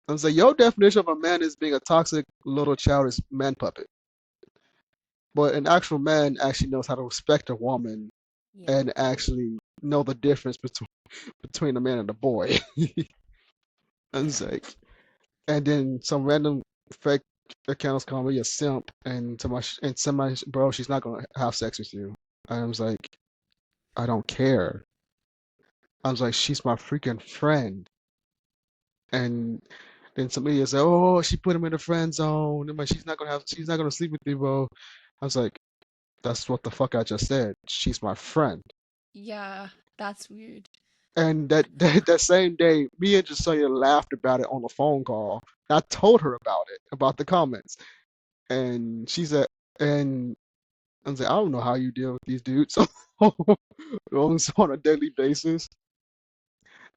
And so your definition of a man is being a toxic little childish man puppet. But an actual man actually knows how to respect a woman Yeah. and actually know the difference between a man and a boy. And it's Yeah. like, and then some random fake accounts call me a simp, and somebody, bro, she's not gonna have sex with you. And I was like, I don't care. I was like, she's my freaking friend. And then somebody said, oh, she put him in the friend zone. I'm like, she's not gonna sleep with you, bro. I was like, that's what the fuck I just said. She's my friend. Yeah. That's weird. And that same day, me and Jasonia laughed about it on a phone call. I told her about it, about the comments. And she said, and I was like, I don't know how you deal with these dudes on a daily basis.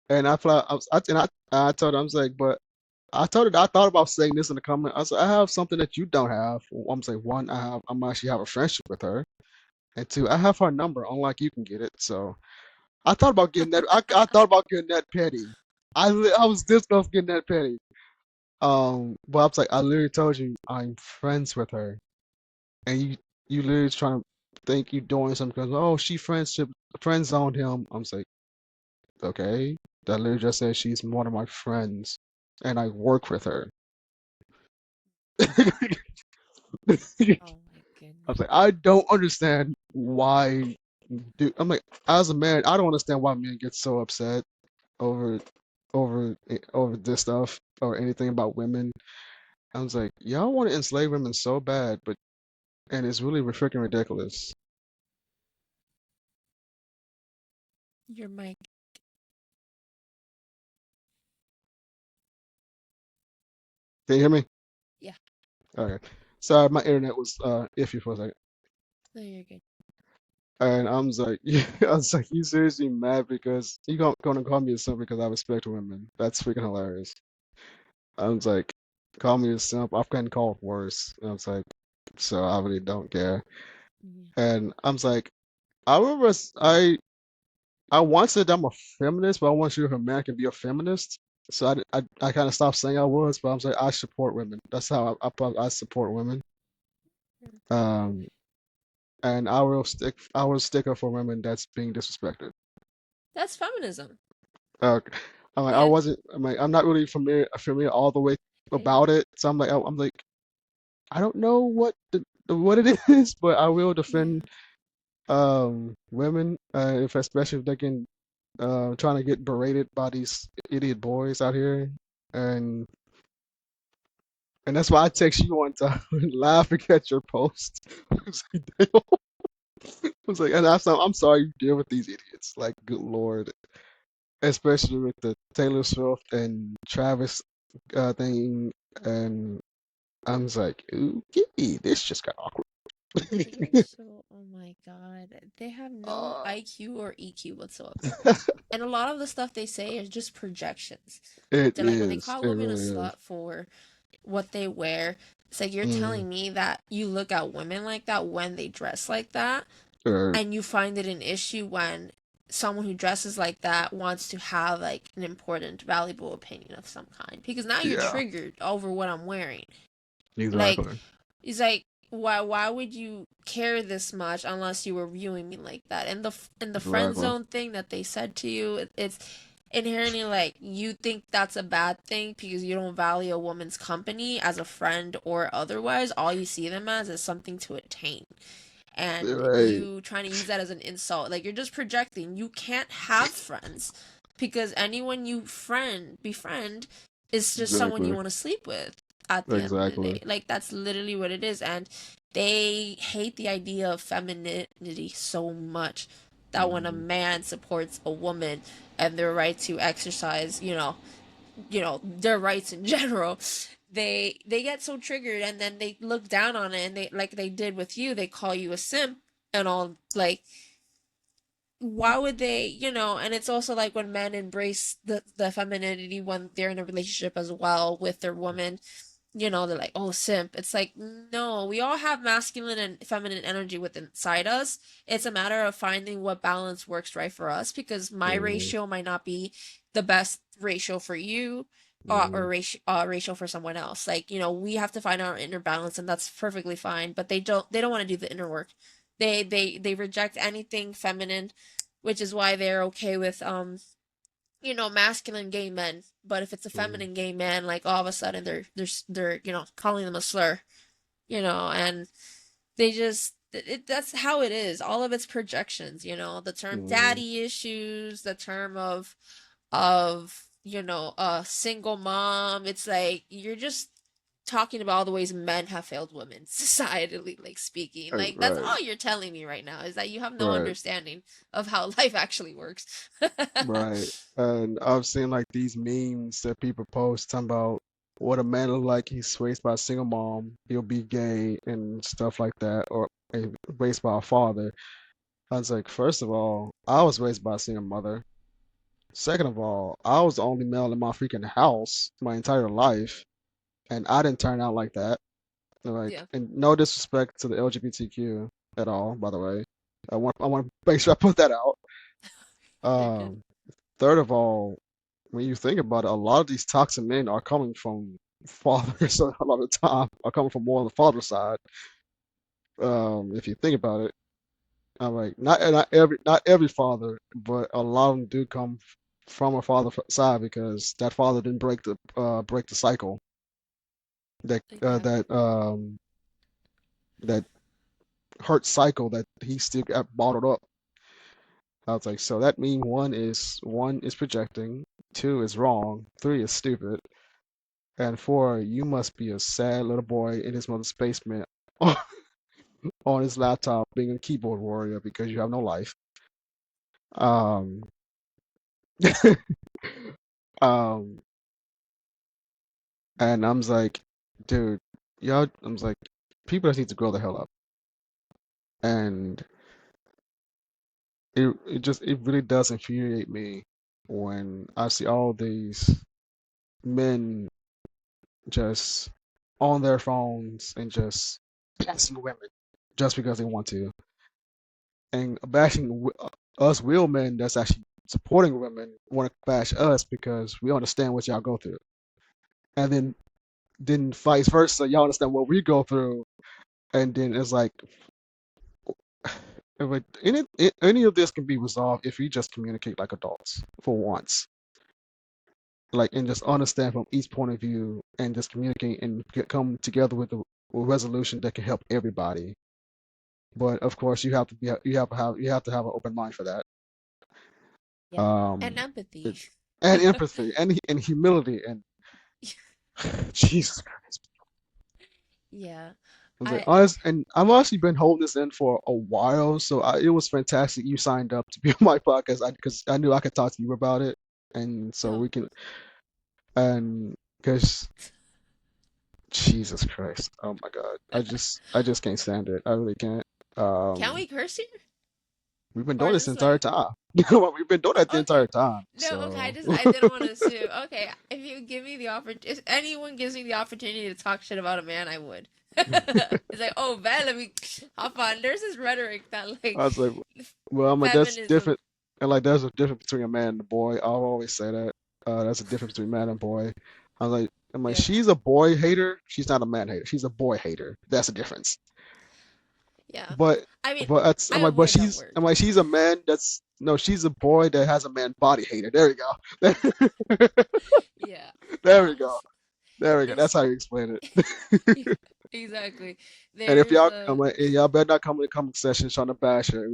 And I thought I told her, I was like, but I told her I thought about saying this in the comment. I was like, I have something that you don't have. I'm saying one, I'm actually have a friendship with her, and two, I have her number, unlike you can get it. So I thought about getting that. I thought about getting that petty. I was this close to getting that petty. But I was like, I literally told you I'm friends with her, and you literally trying to think you doing something because oh friend zoned him. I'm just like, okay, that literally just says she's one of my friends, and I work with her. I Oh my was goodness. like, I don't understand why. Dude, I'm like, as a man, I don't understand why men get so upset over over this stuff or anything about women. I was like, y'all want to enslave women so bad, but and it's really freaking ridiculous. Your mic. Can you hear me? Yeah. Okay. Sorry, my internet was iffy for a second. No, you're good. And I was like, I was like, you seriously mad because you gonna call me a simp because I respect women? That's freaking hilarious. I was like, call me a simp. I've gotten called worse. And I was like, so I really don't care. Yeah. And I was like, I remember I once said I'm a feminist, but I want you if a man can be a feminist. So I kind of stopped saying I was, but I'm saying I support women. That's how I support women. Um, and I will stick up for women that's being disrespected. That's feminism. Uh, I'm like I And wasn't. I'm like I'm not really familiar all the way yeah. about it. So I'm like I don't know what it is, but I will Yeah. defend women if especially if they can trying to get berated by these idiot boys out here, and that's why I text you one time laughing at your post. I was like, damn. I was like, and I'm sorry you deal with these idiots. Like, good lord, especially with the Taylor Swift and Travis thing, and I'm just like, okay, this just got awkward. They are so, oh my God. They have no uh, IQ or EQ whatsoever. And a lot of the stuff they say is just projections. it They're like, when they is. call It women a really is. slut for what they wear, it's like you're Mm, telling me that you look at women like that when they dress like that, or, and you find it an issue when someone who dresses like that wants to have like an important, valuable opinion of some kind. Because now you're yeah, triggered over what I'm wearing. Like, exactly. he's like, why would you care this much unless you were viewing me like that? And the friend Exactly. zone thing that they said to you, it's inherently like you think that's a bad thing because you don't value a woman's company as a friend or otherwise. All you see them as is something to attain. And Right. you trying to use that as an insult. Like you're just projecting. You can't have friends because anyone you befriend is just someone you Exactly. want to sleep with at the end of the Exactly. day. Like that's literally what it is. And they hate the idea of femininity so much that when a Mm, man supports a woman and their right to exercise, their rights in general, they get so triggered and then they look down on it and they like they did with you, they call you a simp and all. Like why would they, and it's also like when men embrace the femininity when they're in a relationship as well with their woman, they're like, oh, simp. It's like, no, we all have masculine and feminine energy within inside us. It's a matter of finding what balance works right for us because my mm, ratio might not be the best ratio for you. Mm, racial for someone else. Like, we have to find our inner balance, and that's perfectly fine. But they don't want to do the inner work. They reject anything feminine, which is why they're okay with masculine gay men. But if it's a mm, feminine gay man, like all of a sudden they're calling them a slur, and they just that's how it is. All of its projections, the term mm. daddy issues, the term of a single mom. It's like you're just talking about all the ways men have failed women, societally like speaking. Like that's Right, all you're telling me right now is that you have no right, understanding of how life actually works. right. And I've seen like these memes that people post talking about what a man look like. He's raised by a single mom. He'll be gay and stuff like that, or raised by a father. I was like, first of all, I was raised by a single mother. Second of all, I was the only male in my freaking house my entire life, and I didn't turn out like that. Like, Yeah, and no disrespect to the LGBTQ at all, by the way. I want to make sure I put that out. you're good. Um, Third of all, when you think about it, a lot of these toxic men are coming from fathers a lot of the time, are coming from more on the father side. If you think about it, I'm like not every father, but a lot of them do come from a father side because that father didn't break the cycle that uh, Exactly. that um that hurt cycle that he still got bottled up. I was like, so that means one is projecting, two is wrong, three is stupid, and four, you must be a sad little boy in his mother's basement on his laptop being a keyboard warrior because you have no life. Um, um, and I'm like, dude, y'all, I'm like, people just need to grow the hell up. And it really does infuriate me when I see all these men just on their phones and just bashing women just because they want to, and bashing us real men that's actually supporting women want to bash us because we understand what y'all go through, and then vice versa, y'all understand what we go through, and then it's like, any of this can be resolved if we just communicate like adults for once, like, and just understand from each point of view and just communicate and come together with a resolution that can help everybody. But of course, you have to have an open mind for that. Yeah. And Um, empathy. it, and empathy and humility and Jesus Christ. Yeah. I was like, I honest, and I've actually been holding this in for a while, so it was fantastic you signed up to be on my podcast because I knew I could talk to you about it, and so oh, we can, and because Jesus Christ, oh my God, I just can't stand it. I really can't. can Um, we curse here? we've been Or doing is this the this entire like time. We've been doing that the okay? entire time. No, okay. I So just I didn't want to assume. Okay, if you give me the if anyone gives me the opportunity to talk shit about a man, I would. It's like, oh man, let me hop on. There's this rhetoric that like I was like, well, I'm like, that's feminism. different. And like, there's a difference between a man and a boy. I'll always say that. That's a difference between man and boy. I'm like, Yeah, she's a boy hater. She's not a man hater. She's a boy hater. That's the difference. yeah. But, I mean, but that's, I I'm like, but avoid that she's, I'm word. like, she's a man that's, no, she's a boy that has a man body hater. There we go. Yeah, There we go. honest. There we go. That's It's how you explain it. exactly. And if There's y'all, a I'm like, y'all better not come in the comment section trying to bash her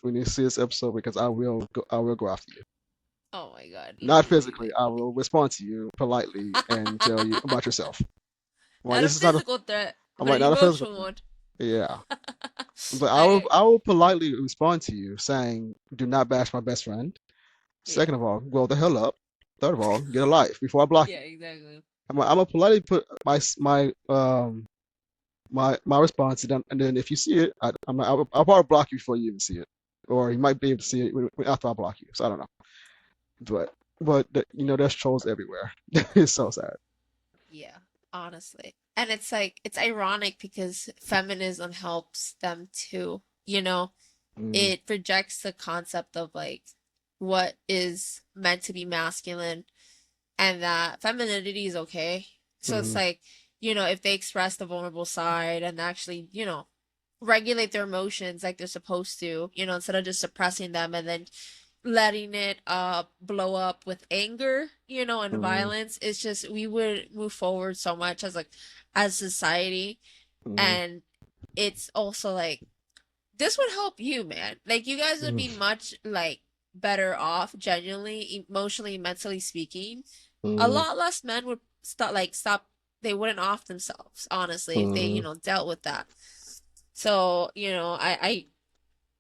when you see this episode because I will go after you. oh my god, Not literally physically. like I will respond to you politely and tell you about yourself. I'm like, not a this is not a. physical threat, I'm but like, an not a physical emotional thing. one. Yeah. I'm like, I will. I I will politely respond to you saying, "Do not bash my best friend." yeah. Second of all, grow the hell up. Third of all, get a life before I block Yeah, you. exactly. I'm gonna politely put my response to them, and then if you see it, I'll probably block you before you even see it, or you might be able to see it after I block you. So I don't know, but there's trolls everywhere. It's so sad. Yeah, honestly. And it's like it's ironic because feminism helps them too, Mm, It projects the concept of like what is meant to be masculine and that femininity is okay. So it's Mm-hmm. like, if they express the vulnerable side and actually, regulate their emotions like they're supposed to, instead of just suppressing them and then letting it blow up with anger, and Mm-hmm. violence, it's just we would move forward so much as like as society. Mm-hmm. And it's also like this would help you, man. Like you guys would be much like better off, genuinely, emotionally, mentally speaking. A Mm-hmm. lot less men would stop. They wouldn't off themselves, honestly, if they, Mm-hmm. dealt with that. So,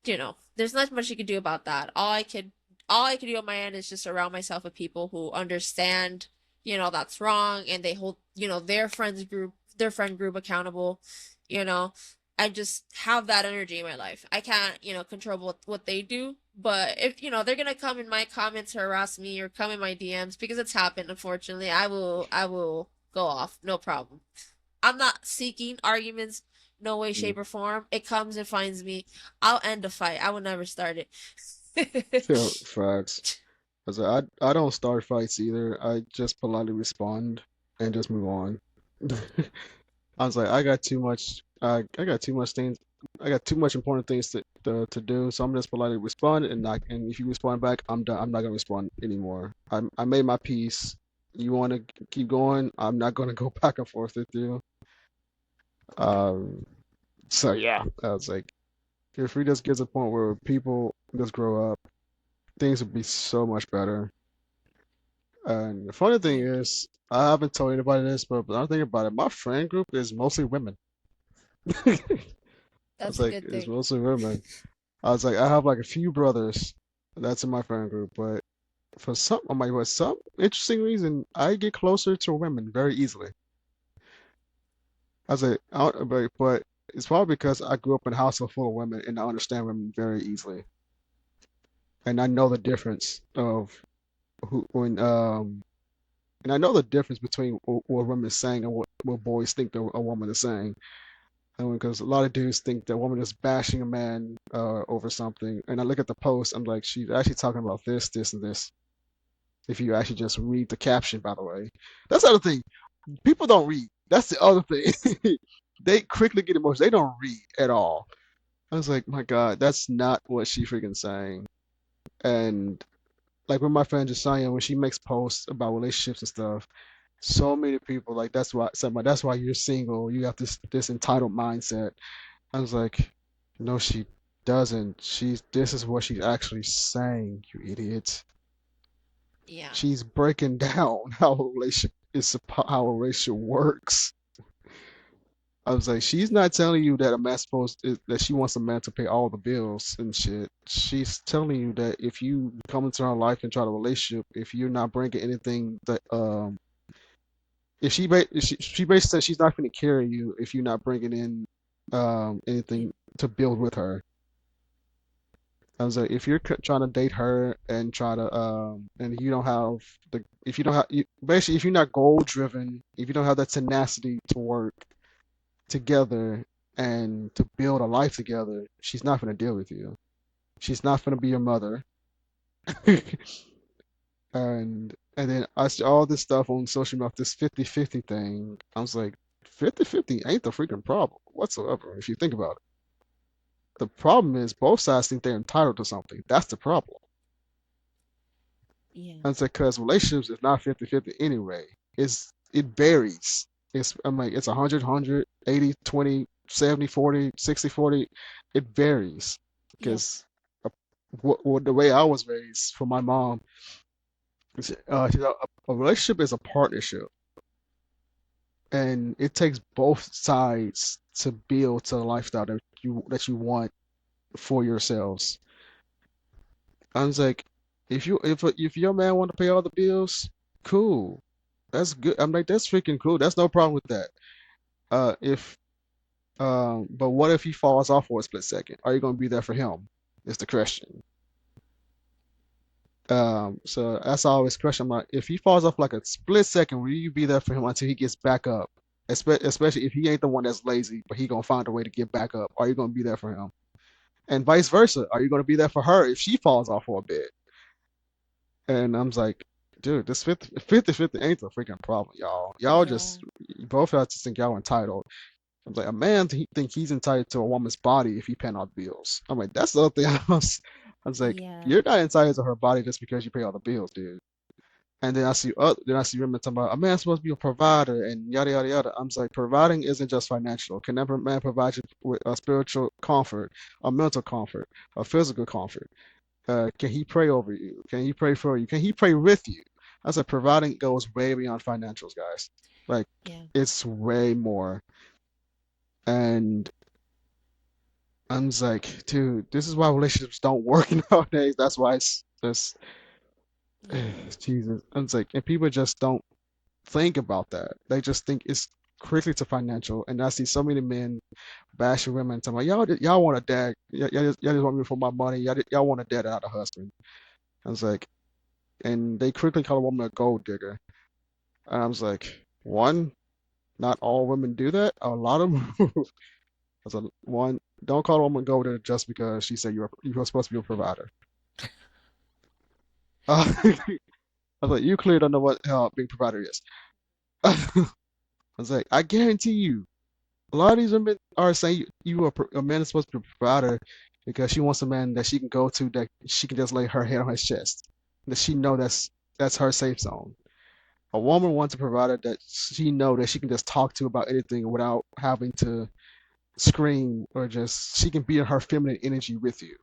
there's not much you could do about that. All I could do on my end is just surround myself with people who understand, that's wrong, and they hold, their friend group accountable, you know, and just have that energy in my life. I can't, control what they do, but if, they're gonna come in my comments, harass me, or come in my DMs, because it's happened, unfortunately, I will go off, no problem. I'm not seeking arguments, no way, Mm-hmm. shape, or form. It comes and finds me. I'll end a fight. I will never start it. Yeah, facts. Cause I don't start fights either. I just politely respond and just move on. I was like, I got too much things, I got too much important things to do. So I'm just politely respond, and if you respond back, I'm done. I'm not gonna respond anymore. I made my peace. You want to keep going? I'm not gonna go back and forth with you. Um, so yeah, I was like, if we just get to the point where people just grow up, things would be so much better. And the funny thing Yeah, is, I haven't told anybody this, but I'm thinking about it. My friend group is mostly women. I was that's a like, good it's thing. mostly women. I was like, I have like a few brothers that's in my friend group, but for some interesting reason, I get closer to women very easily. I was like, but it's probably because I grew up in a household full of women and I understand women very easily, and I know the difference of who when and I know the difference between what women are saying and what boys think that a woman is saying. And because a lot of dudes think that a woman is bashing a man over something, and I look at the post, I'm like, she's actually talking about this, this, and this. If you actually just read the caption, by the way, that's the other thing. People don't read. That's the other thing. They quickly get emotional. They don't read at all. I was like, my God, that's not what she freaking saying. And like with my friend Josiah, when she makes posts about relationships and stuff, so many people like that's why you're single. You have this entitled mindset. I was like, no, she doesn't. This is what she's actually saying, you idiot. Yeah, She's breaking down how a relationship works. I was like, she's not telling you that that she wants a man to pay all the bills and shit. She's telling you that if you come into her life and try to relationship, if you're not bringing anything that if she basically said she's not going to carry you if you're not bringing in anything to build with her. I was like, if you're trying to date her and try to and you don't have if you don't have basically if you're not goal driven, if you don't have that tenacity to work together and to build a life together, she's not going to deal with you. She's not going to be your mother. And then I see all this stuff on social media, this 50-50 thing. I was like, 50-50 ain't the freaking problem whatsoever, if you think about it. The problem is both sides think they're entitled to something. That's the problem. yeah, And it's like, because relationships is not 50-50 anyway. It varies. I'm like, it's 100, 80, 20, 70, 40, 60, 40. It varies. yep, Because the way I was raised from my mom, a relationship is a partnership. And it takes both sides to build to the lifestyle that you want for yourselves. I was like, if your man want to pay all the bills, cool, that's good. I'm like, that's freaking cool. That's no problem with that. If but what if he falls off for a split second? Are you gonna be there for him? Is the question. So that's always the question. I'm like, if he falls off like a split second, will you be there for him until he gets back up? Especially if he ain't the one that's lazy, but he gonna find a way to get back up. Are you gonna be there for him? And vice versa. Are you gonna be there for her if she falls off for a bit? And I'm like, dude, this 50-50 ain't the freaking problem, y'all. Y'all Yeah. just, you both have to think y'all entitled. I'm like, a man think he's entitled to a woman's body if he paying all the bills. I'm like, that's the other thing. I was like, Yeah. you're not entitled to her body just because you pay all the bills, dude. And then I see women talking about a man's supposed to be a provider and yada yada yada. I'm just like, providing isn't just financial. Can that man provide you with a spiritual comfort, a mental comfort, a physical comfort? Can he pray over you? Can he pray for you? Can he pray with you? I said, providing goes way beyond financials, guys. Like, Yeah. it's way more. And I'm just like, dude, this is why relationships don't work nowadays. That's why it's just, Yeah. Jesus. I'm just like, and people just don't think about that. They just think it's quickly to financial. And I see so many men bashing women, talking about, y'all want a dad. Y'all just want me for my money. Y'all want a dad, not a husband. I was like, and they quickly call a woman a gold digger. And I was like, one, not all women do that. A lot of them. I was like, one, don't call a woman a gold digger just because she said you were supposed to be a provider. I was like, you clearly don't know what hell being provider is. I was like, I guarantee you, a lot of these women are saying a man is supposed to be a provider because she wants a man that she can go to that she can just lay her head on his chest, that she know that's her safe zone. A woman wants a provider that she know that she can just talk to about anything without having to scream or just she can be in her feminine energy with you.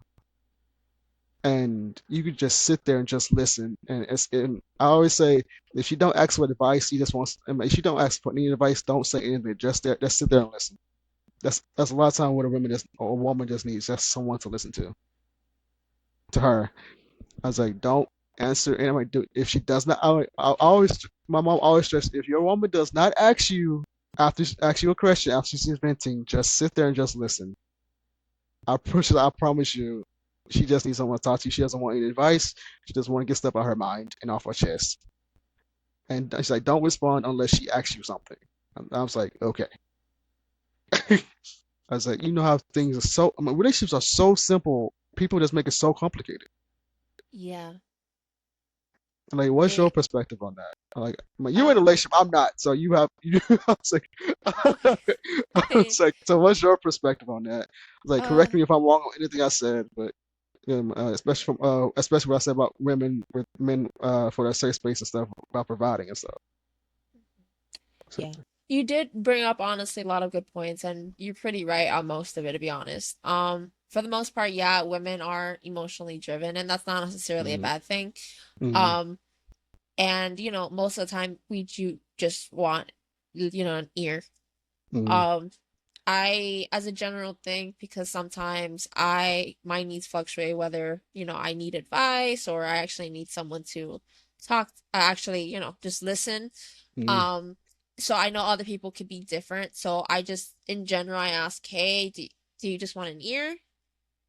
And you could just sit there and just listen. And I always say, if you don't ask for advice, you just want. I mean, if you don't ask for any advice, don't say anything. Just sit there and listen. That's a lot of time what a woman just or a woman just needs just someone to listen to her. I was like, don't answer. And I'm like, dude, if she does not, I always my mom always stressed if your woman does not ask you after she asks you a question after she's venting, just sit there and just listen. I promise you, she just needs someone to talk to. She doesn't want any advice. She just want to get stuff out of her mind and off her chest. And she's like, don't respond unless she asks you something. And I was like, okay. I was like, you know how things are so. I mean, relationships are so simple. People just make it so complicated. Yeah. Like, what's your It perspective on that? Like, I mean, you're in a um relationship. I'm not. So you have. I was like, I okay. was like, so what's your perspective on that? Like, Uh correct me if I'm wrong on anything I said, but especially what I said about women with men for their safe space and stuff about providing and stuff. So, yeah. You did bring up honestly a lot of good points and you're pretty right on most of it to be honest. For the most part, yeah, women are emotionally driven and that's not necessarily a mm, bad thing. mm, Um and most of the time we do just want an ear. mm, Um I, as a general thing, because sometimes my needs fluctuate, whether, I need advice or I actually need someone to talk, actually, just listen. mm, Um, so I know other people could be different. So I just, in general, I ask, hey, do you just want an ear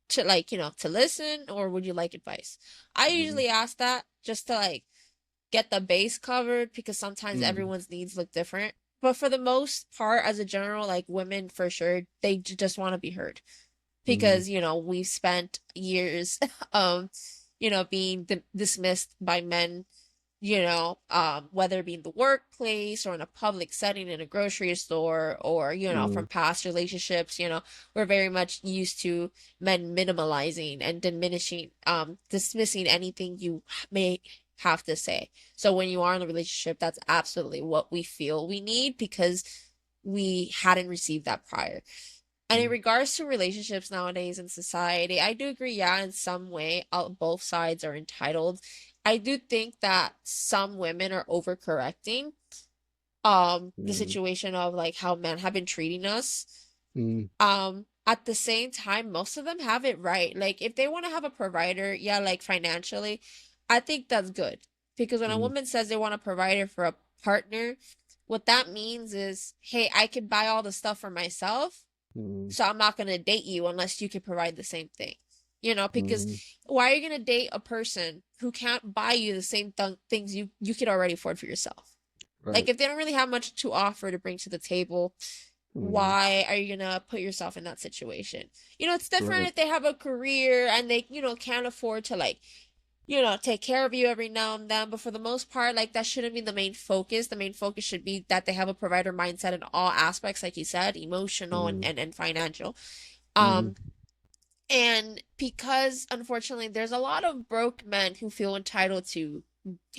to like, to listen, or would you like advice? I mm, usually ask that just to like get the base covered because sometimes mm, everyone's needs look different. But for the most part, as a general, like women for sure, they just want to be heard mm, because, we've spent years, um, being dismissed by men, whether it be in the workplace or in a public setting in a grocery store or, mm, from past relationships, we're very much used to men minimalizing and diminishing, dismissing anything you may have to say. So when you are in a relationship, that's absolutely what we feel we need because we hadn't received that prior. And in mm, regards to relationships nowadays in society, I do agree, yeah, in some way, both sides are entitled. I do think that some women are overcorrecting the mm, situation of like how men have been treating us. mm, At the same time, most of them have it right. Like if they want to have a provider, yeah, like financially, I think that's good. Because when a mm, woman says they want a provider for a partner, what that means is, hey, I can buy all the stuff for myself, mm, so I'm not going to date you unless you can provide the same thing. Because mm. why are you going to date a person who can't buy you the same things you could already afford for yourself? Right. Like if they don't really have much to offer to bring to the table, Mm, why are you gonna put yourself in that situation? It's different right. if they have a career and they, can't afford to like take care of you every now and then. But for the most part, like that shouldn't be the main focus. The main focus should be that they have a provider mindset in all aspects, like you said, emotional and, Mm, and financial. mm, Um, and because unfortunately there's a lot of broke men who feel entitled to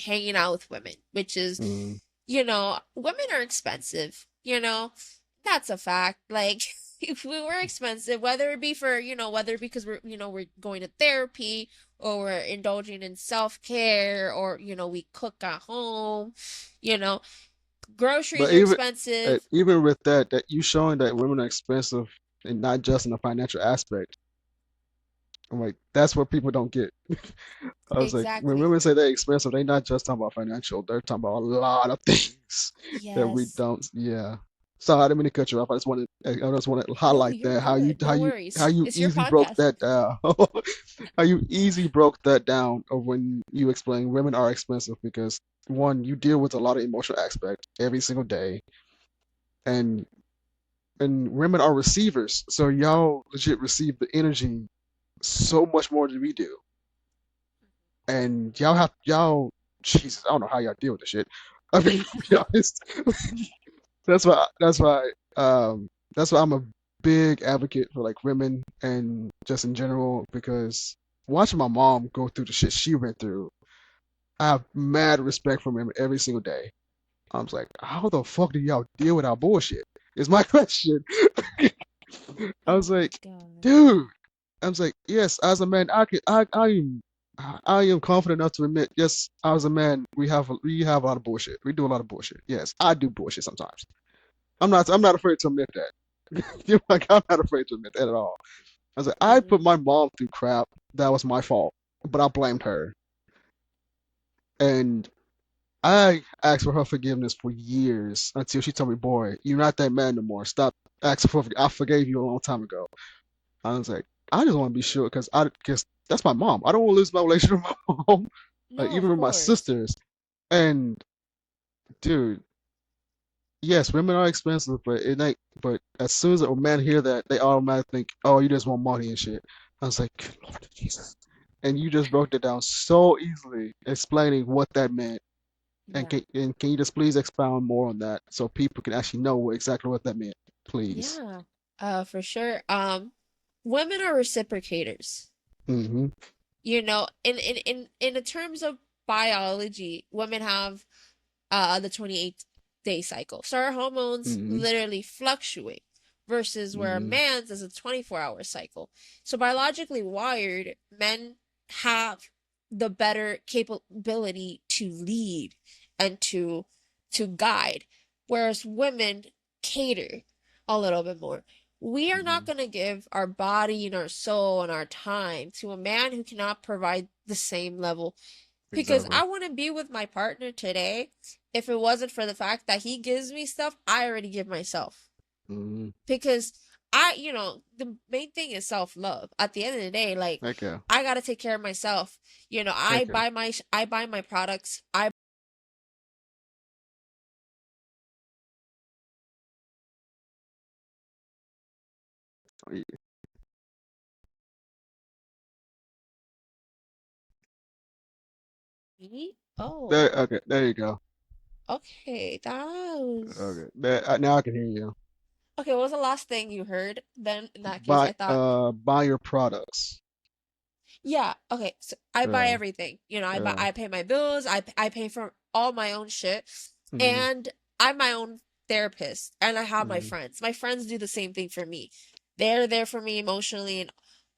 hanging out with women, which is, mm, women are expensive, that's a fact. Like if we were expensive, whether it be for, whether it be because we're going to therapy, or we're indulging in self-care, or, we cook at home, you know, groceries but are even expensive. even with that, that you showing that women are expensive and not just in the financial aspect. I'm like, that's what people don't get. I was like, when Exactly. women say they're expensive, they're not just talking about financial. They're talking about a lot of things that we Yes. don't. Yeah. So I didn't mean to cut you off. I just want to No, highlight you're that how you good. how No you how worries. you It's your easily broke podcast. that down. How you easily broke that down of when you explain women are expensive because one, you deal with a lot of emotional aspect every single day, and women are receivers, so y'all legit receive the energy so much more than we do. And y'all Jesus, I don't know how y'all deal with this shit. I mean, to be honest, that's why I'm a big advocate for like women and just in general because watching my mom go through the shit she went through, I have mad respect for women every single day. I was like, how the fuck do y'all deal with our bullshit? Is my question. I Oh was my like, God. dude. I was like, yes, as a man, I am confident enough to admit, yes, as a man, we have a lot of bullshit. We do a lot of bullshit. Yes, I do bullshit sometimes. I'm not afraid to admit that. Like, I'm not afraid to admit that at all. I was like, I Mm-hmm. put my mom through crap. That was my fault, but I blamed her, and I asked for her forgiveness for years until she told me, "Boy, you're not that man no more. Stop asking for. I forgave you a long time ago." I was like, I just want to be sure because that's my mom. I don't want to lose my relationship with my mom, like No, even of with my course. sisters. And dude, yes, women are expensive, but it ain't. But as soon as a man hear that, they automatically think, "Oh, you just want money and shit." I was like, "Good Lord Jesus!" And you just broke it down so easily, explaining what that meant. And Yeah. can you just please expound more on that so people can actually know exactly what that meant, please? Yeah. For sure. Women are reciprocators. Mm-hmm. In the terms of biology, women have the 28-day cycle. So our hormones Mm-hmm. literally fluctuate versus where a Mm-hmm. man's is a 24-hour cycle. So biologically wired, men have the better capability to lead and to guide, whereas women cater a little bit more. We are Mm-hmm. not going to give our body and our soul and our time to a man who cannot provide the same level, because Exactly. I wouldn't be with my partner today if it wasn't for the fact that he gives me stuff I already give myself. Mm-hmm. Because the main thing is self-love. At the end of the day, like, Okay. I got to take care of myself. Okay. I buy my products. I There. Oh, Okay. There you go. okay. That was Okay. Now I can hear you. okay. What was the last thing you heard? Then in that case, Buy I thought, buy your products. yeah, okay. So I buy Yeah. everything. Yeah. I pay my bills. I pay for all my own shit. Mm-hmm. And I'm my own therapist, and I have my Mm-hmm. friends. My friends do the same thing for me. They're there for me emotionally in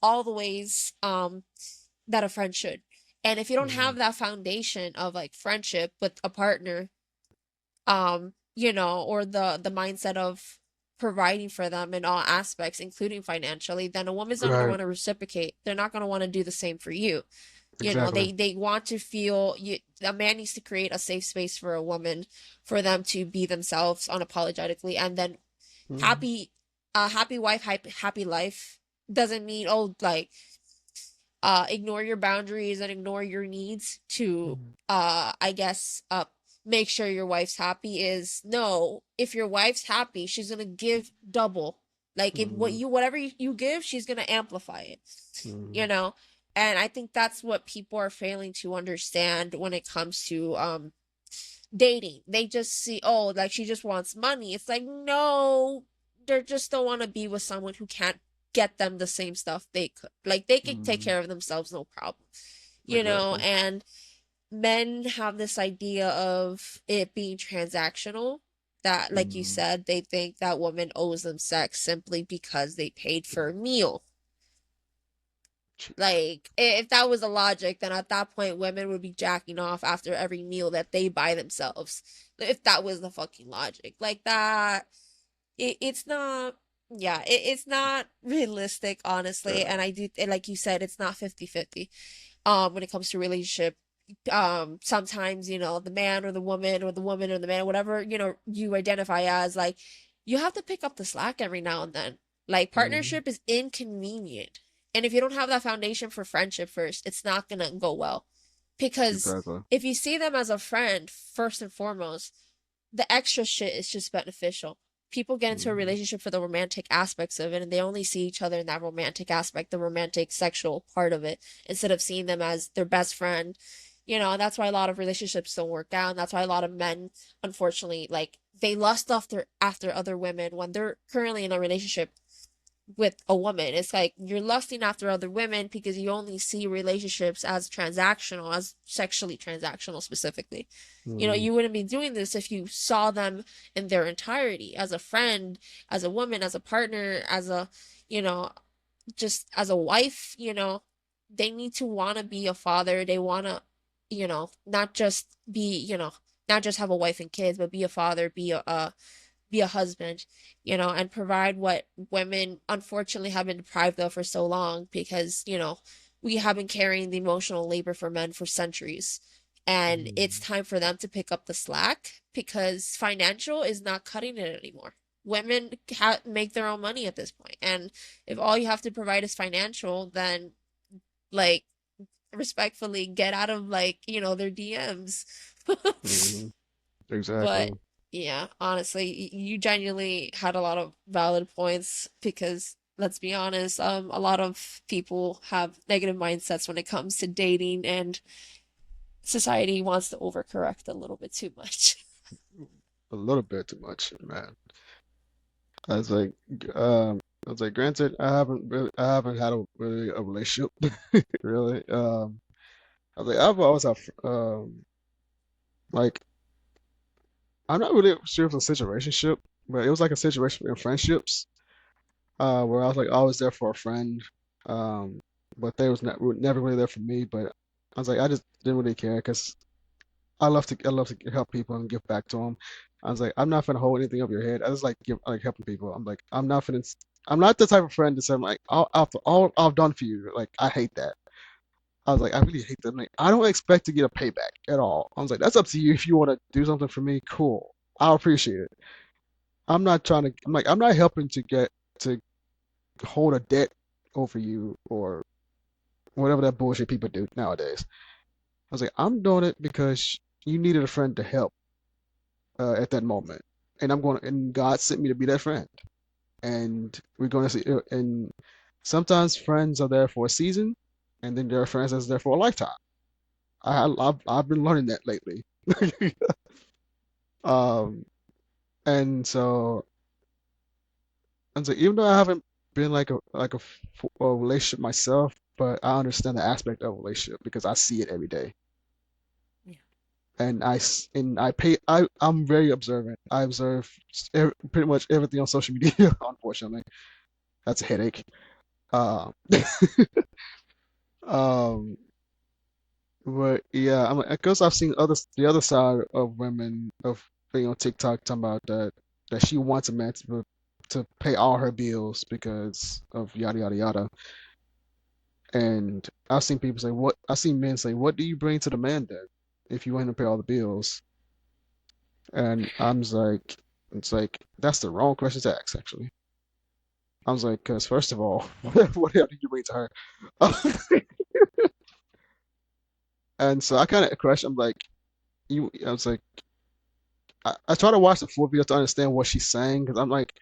all the ways that a friend should. And if you don't Mm-hmm. have that foundation of like friendship with a partner, or the mindset of providing for them in all aspects, including financially, then a woman's not going to Right. want to reciprocate. They're not going to want to do the same for you. Exactly. They want to feel you. A man needs to create a safe space for a woman, for them to be themselves unapologetically, and then Mm-hmm. happy, happy wife, happy life doesn't mean, oh, like, ignore your boundaries and ignore your needs to, Mm-hmm. I guess, make sure your wife's happy. Is no, if your wife's happy, she's gonna give double. Like, if Mm-hmm. whatever you give, she's gonna amplify it, Mm-hmm. you know And I think that's what people are failing to understand when it comes to dating. They just see, oh, like she just wants money. It's like, no, they just don't want to be with someone who can't get them the same stuff they could. Like they could take Mm, care of themselves, no problem. exactly. And men have this idea of it being transactional, that like you Mm, said, they think that woman owes them sex simply because they paid for a meal. jeez. Like, if that was the logic, then at that point, women would be jacking off after every meal that they buy themselves. If that was the fucking logic. Like, that, it's not, yeah, it's not realistic, honestly. Yeah. And I do, and like you said, it's not 50-50. When it comes to relationship, sometimes, the man or the woman or the woman or the man, whatever, you identify as, like, you have to pick up the slack every now and then. Like, Mm, partnership is inconvenient. And if you don't have that foundation for friendship first, it's not gonna go well. Because exactly. if you see them as a friend, first and foremost, the extra shit is just beneficial. People get into a Mm, relationship for the romantic aspects of it, and they only see each other in that romantic aspect, the romantic sexual part of it, instead of seeing them as their best friend. And that's why a lot of relationships don't work out, and that's why a lot of men, unfortunately, like, they lust after other women when they're currently in a relationship with a woman. It's like you're lusting after other women because you only see relationships as transactional, as sexually transactional specifically. mm, You wouldn't be doing this if you saw them in their entirety, as a friend, as a woman, as a partner, as a, you know, just as a wife. They need to want to be a father. They want to, not just be, not just have a wife and kids, but be a father, be a husband, and provide what women unfortunately have been deprived of for so long, because, we have been carrying the emotional labor for men for centuries. And it's mm, time for them to pick up the slack, because financial is not cutting it anymore. Women make their own money at this point. And if all you have to provide is financial, then, like, respectfully get out of, like, their DMs. mm, But exactly. yeah, honestly, you genuinely had a lot of valid points, because let's be honest, a lot of people have negative mindsets when it comes to dating, and society wants to overcorrect a little bit too much. A little bit too much, man. I was like, um, I was like, granted, I haven't had a relationship, really. I was like, I've always have, like, I'm not really sure if it's a situationship, but it was like a situation in friendships, where I was like always there for a friend, um, but they was were never really there for me. But I was like, I just didn't really care because I love to help people and give back to them. I was like, I'm not gonna hold anything up your head. I just like helping people. I'm like, I'm not the type of friend to say, I'm like, after all I've done for you, like I hate that. I was like, I really hate that. Like, I don't expect to get a payback at all. I was like, that's up to you. If you want to do something for me, cool. I'll appreciate it. I'm not trying to. I'm like, I'm not helping to hold a debt over you or whatever that bullshit people do nowadays. I was like, I'm doing it because you needed a friend to help, at that moment, and and God sent me to be that friend, and we're going to see. And sometimes friends are there for a season, and then there are friends that's there for a lifetime. I've been learning that lately. um, and so even though I haven't been a relationship myself, but I understand the aspect of a relationship because I see it every day. Yeah. And I'm very observant. I observe pretty much everything on social media. Unfortunately, that's a headache. Um, um, but yeah, I guess I've seen the other side of women of being on TikTok talking about that she wants a man to pay all her bills because of yada yada yada. And I've seen people say, "What?" I've seen men say, "What do you bring to the man then if you want him to pay all the bills?" And it's like that's the wrong question to ask. Actually, I was like, because first of all, what the hell did you bring to her? And so I kind of question. I'm like, I was like, I try to watch the full video to understand what she's saying because I'm like,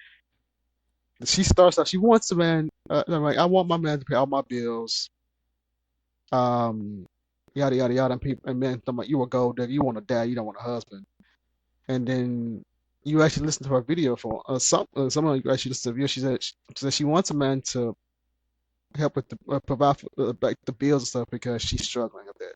she starts out, she wants the man. I'm like, I want my man to pay all my bills, um, yada yada yada, and people and men talking about you a gold digger, you want a dad, you don't want a husband, and then you actually listen to her video for someone you actually listen to the video. She said she wants a man to help with the provide for, like the bills and stuff because she's struggling a bit.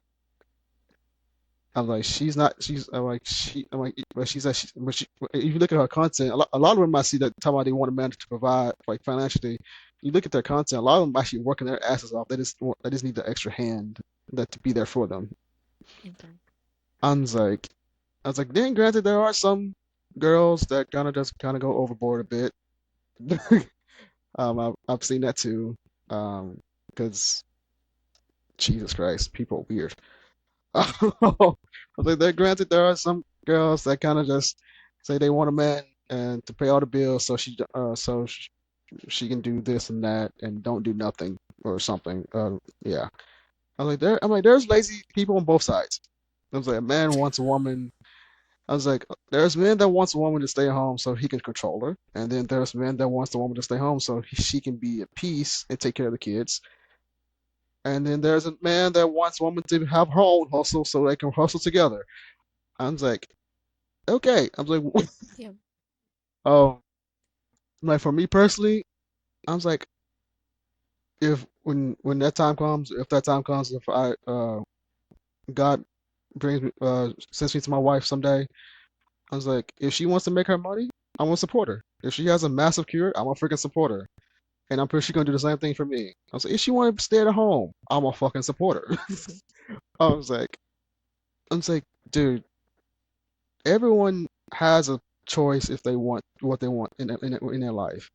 I'm like, she's not. I'm like, I'm like, but she's actually. But she, if you look at her content, a lot of women I see that talk about they want a man to provide like financially. You look at their content, a lot of them actually working their asses off. They just need the extra hand that to be there for them. Mhm. I was like, then granted, there are some girls that kind of just kind of go overboard a bit. I've seen that too. Because Jesus Christ, people are weird. I was like, that granted, there are some girls that kind of just say they want a man and to pay all the bills, she can do this and that and don't do nothing or something. Yeah. I'm like, there's lazy people on both sides. I was like, a man wants a woman. I was like, there's men that wants a woman to stay home so he can control her, and then there's men that wants the woman to stay home so she can be at peace and take care of the kids. And then there's a man that wants a woman to have her own hustle so they can hustle together. I was like, okay. I was like, Yeah. oh, like for me personally, I was like, if when that time comes, if that time comes, if I God brings me sends me to my wife someday, I was like, if she wants to make her money, I'm gonna support her. If she has a massive career, I'm gonna freaking support her. And I'm pretty sure she's gonna do the same thing for me. I was like, if she want to stay at home, I'm gonna fucking support her. I was like, I was like, dude, everyone has a choice if they want what they want in their life.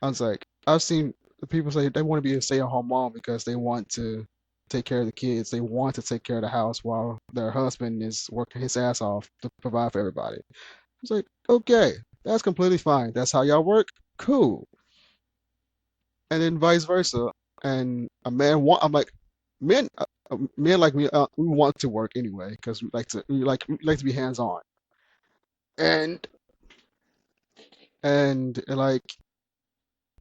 I was like, I've seen people say they want to be a stay-at-home mom because they want to take care of the kids. They want to take care of the house while their husband is working his ass off to provide for everybody. I was like, okay, that's completely fine. That's how y'all work. Cool. And then vice versa. And I'm like, men like me, we want to work anyway because we like to be hands on. And like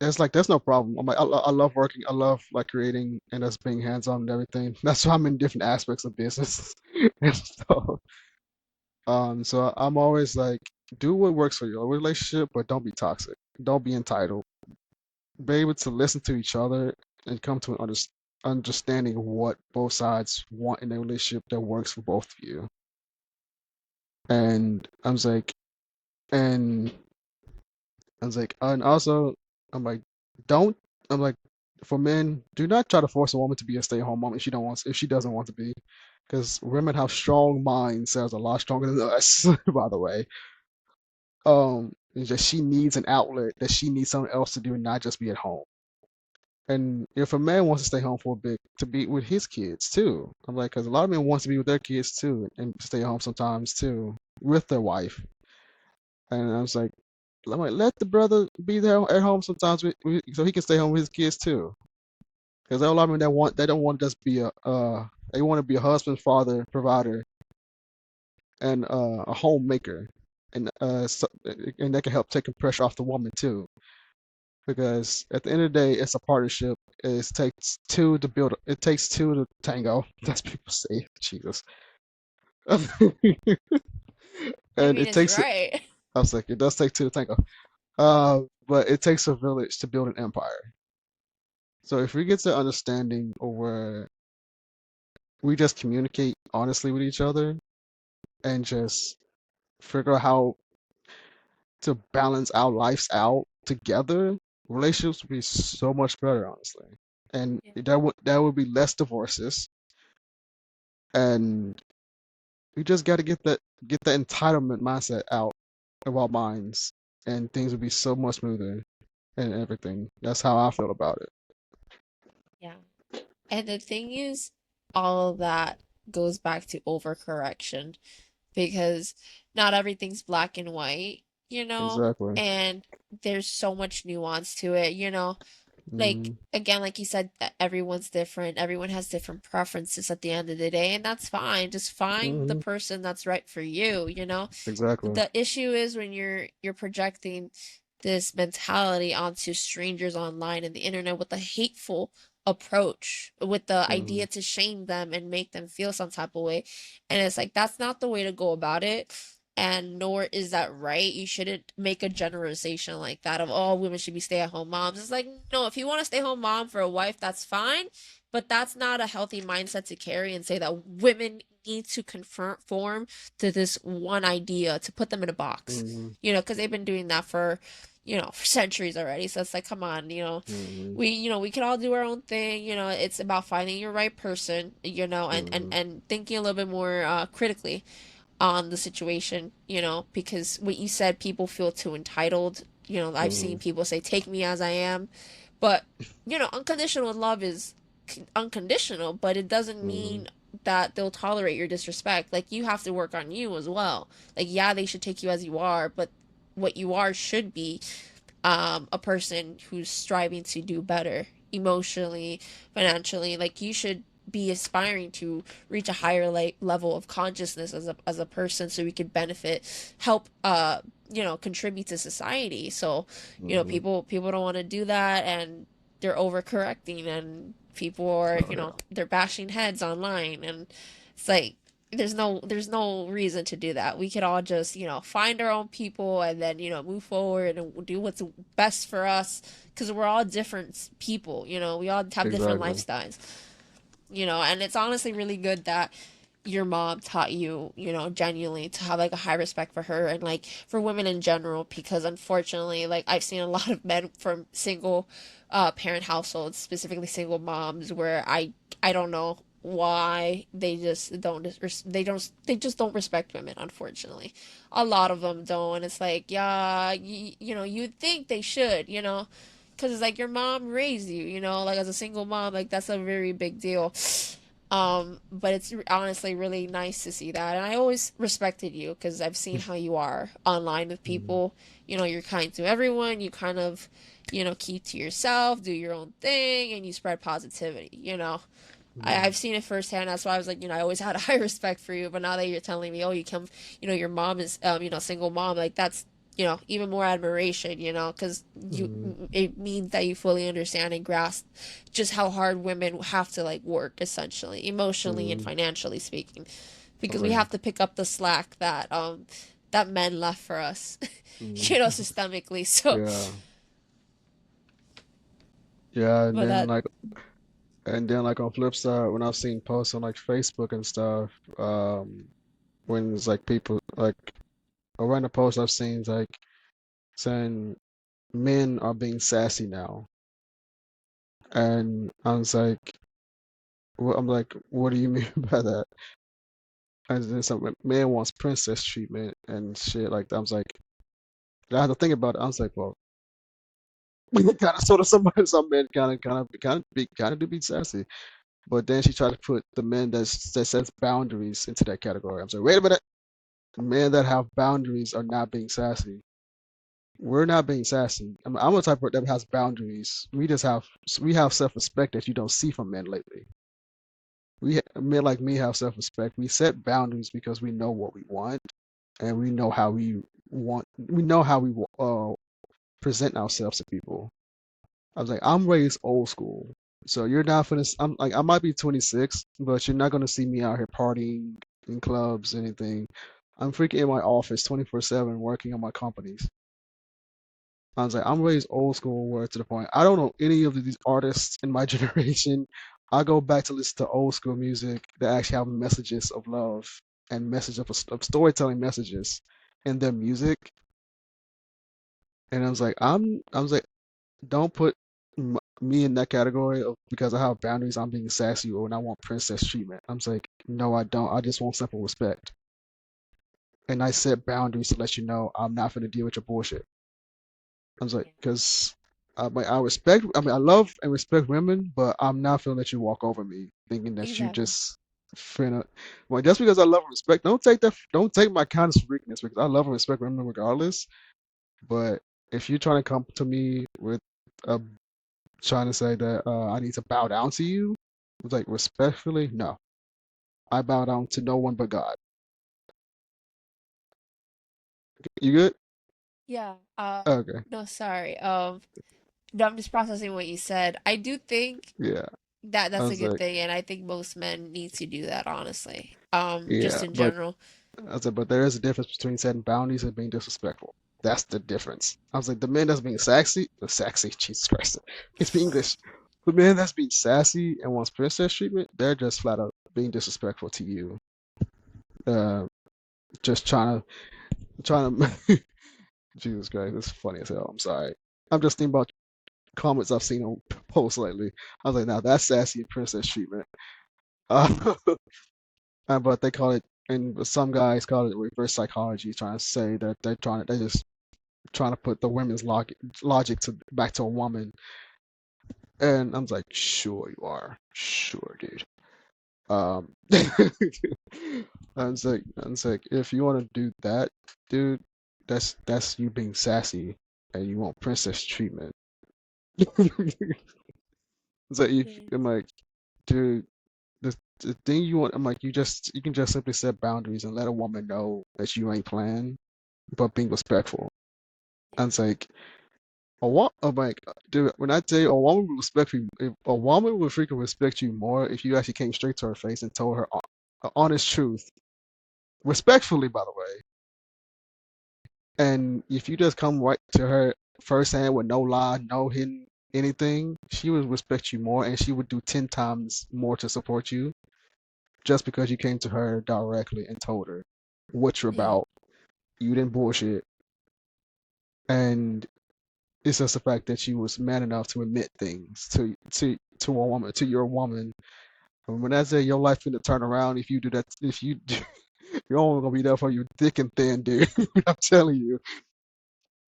it's like that's no problem. I'm like I love working. I love like creating and just being hands on and everything. That's why I'm in different aspects of business and stuff. So I'm always like, do what works for your relationship, but don't be toxic. Don't be entitled. Be able to listen to each other and come to an understanding of what both sides want in a relationship that works for both of you. And I was like, and and also, I'm like, don't, I'm like, for men, do not try to force a woman to be a stay-at-home mom if she doesn't want to be, because women have strong minds, that's a lot stronger than us, by the way. It's just she needs an outlet, that she needs something else to do, and not just be at home. And if a man wants to stay home for a bit, to be with his kids too, I'm like, because a lot of men want to be with their kids too, and stay home sometimes too, with their wife. And I was like, I'm like, let the brother be there at home sometimes so he can stay home with his kids too. Because there are a lot of men they don't want to just be they want to be a husband, father, provider, and a homemaker, and that can help take the pressure off the woman too. Because at the end of the day, it's a partnership. It takes two to tango. That's people say. Jesus. I And mean, it it's takes. right. I was like, it does take two to tango. But it takes a village to build an empire. So if we get to understanding where we just communicate honestly with each other and just figure out how to balance our lives out together, relationships would be so much better, honestly. And Yeah. there would be less divorces, and we just got to get that entitlement mindset out of our minds, and things would be so much smoother and everything. That's how I feel about it. Yeah. And the thing is, all of that goes back to overcorrection because not everything's black and white, Exactly. and there's so much nuance to it. Like, Hmm. again, like you said, everyone's different. Everyone has different preferences at the end of the day, and that's fine. Just find the Hmm. person that's right for you. Exactly. The issue is when you're projecting this mentality onto strangers online and the internet with a hateful approach with the Mm-hmm. idea to shame them and make them feel some type of way. And it's like that's not the way to go about it. And nor is that right. You shouldn't make a generalization like that of all women should be stay-at-home moms. It's like, no, if you want to stay home mom for a wife, that's fine. But that's not a healthy mindset to carry and say that women need to conform to this one idea to put them in a box. Mm-hmm. Because they've been doing that for, for centuries already. So it's like, come on, Mm-hmm. we can all do our own thing. It's about finding your right person, and Mm-hmm. thinking a little bit more critically on the situation, because what you said, people feel too entitled. I've Mm-hmm. seen people say, take me as I am. But, unconditional love is unconditional, but it doesn't Mm-hmm. mean that they'll tolerate your disrespect. Like, you have to work on you as well. Like, yeah, they should take you as you are, but what you are should be a person who's striving to do better emotionally, financially. Like, you should be aspiring to reach a higher level of consciousness as a person so we could benefit, help, contribute to society. So, Mm-hmm. people don't want to do that, and they're overcorrecting, and people are, Oh yeah. they're bashing heads online, and it's like there's no reason to do that. We could all just, find our own people and then, move forward and do what's best for us, because we're all different people, we all have different Exactly. lifestyles, and it's honestly really good that your mom taught you, genuinely to have like a high respect for her and like for women in general, because unfortunately, like I've seen a lot of men from single parent households, specifically single moms, where I don't know why they just don't respect women, unfortunately. A lot of them don't, and it's like, yeah, you'd think they should, because it's like your mom raised you, like as a single mom, like that's a very big deal. But it's honestly really nice to see that. And I always respected you because I've seen how you are online with Mm-hmm. people. You're kind to everyone. You kind of, keep to yourself, do your own thing, and you spread positivity. Mm-hmm. I've seen it firsthand. That's why I was like, I always had a high respect for you. But now that you're telling me, oh, you come, your mom is, single mom, like that's, even more admiration, because Mm-hmm. it means that you fully understand and grasp just how hard women have to like work, essentially, emotionally and Mm-hmm. financially speaking, because Oh we yeah. have to pick up the slack that men left for us, Mm-hmm. systemically. So, Yeah. Yeah, but that, and then like on flip side, when I've seen posts on like Facebook and stuff, when it's like people like around the post I've seen is like saying men are being sassy now, and I was like, I'm like, what do you mean by that? And then some man wants princess treatment and shit like that. I was like, I had to think about it. I was like, well, kind of sort of some men kind of do be sassy, but then she tried to put the men that sets boundaries into that category. I'm like, wait a minute, men that have boundaries are not being sassy. We're not being sassy. I'm a type of that has boundaries. We have self-respect that you don't see from men lately. Men like me have self-respect. We set boundaries because we know what we want and we know how we want. We know how we present ourselves to people. I was like, I'm raised old school, so you're not gonna. I'm like, I might be 26, but you're not gonna see me out here partying in clubs, anything. I'm freaking in my office 24/7 working on my companies. I was like, I'm raised old school where to the point. I don't know any of these artists in my generation. I go back to listen to old school music that actually have messages of love and message of storytelling messages in their music. And I was like, don't put me in that category of because I have boundaries. I'm being sassy or when I want princess treatment. I'm like, no, I don't. I just want simple respect. And I set boundaries to let you know I'm not going to deal with your bullshit. I was like, because I respect, I love and respect women, but I'm not feeling that you walk over me thinking that you exactly. just finna. Well, just because I love and respect, don't take my kindness for weakness because I love and respect women regardless. But if you're trying to come to me with a trying to say that I need to bow down to you, it's like respectfully, no. I bow down to no one but God. You good? Yeah. Okay. No, sorry. No, I'm just processing what you said. I do think Yeah, that I that's a was good like, thing, and I think most men need to do that, honestly. Just yeah, in but general. I said, but there is a difference between setting boundaries and being disrespectful. That's the difference. I was like, the man that's being sassy, Jesus Christ, it's being English. The man that's being sassy and wants princess treatment, they're just flat out being disrespectful to you. Uh, just trying to, Jesus Christ, it's funny as hell. I'm sorry. I'm just thinking about comments I've seen on posts lately. I was like, now that's sassy and princess treatment. Uh, but they call it, and some guys call it reverse psychology, trying to say that they're just trying to put the women's logic to back to a woman. And I'm like, sure you are, sure, dude. Um, I'm like, if you want to do that, dude, that's you being sassy, and you want princess treatment. So if Mm. I'm like, dude, the thing you want, I'm like, you can just simply set boundaries and let a woman know that you ain't playing, but being respectful. And it's like, I'm like, dude, when I tell you a woman will respect you, if a woman will freaking respect you more if you actually came straight to her face and told her honest truth, respectfully, by the way. And if you just come right to her firsthand with no lie, no hidden anything, she would respect you more, and she would do 10 times more to support you just because you came to her directly and told her what you're Yeah. about. You didn't bullshit, and it's just the fact that you was man enough to admit things to a woman, to your woman. And when I say your life finna turn around, if you do that, if you do, you're only gonna be there for your thick and thin, dude. I'm telling you.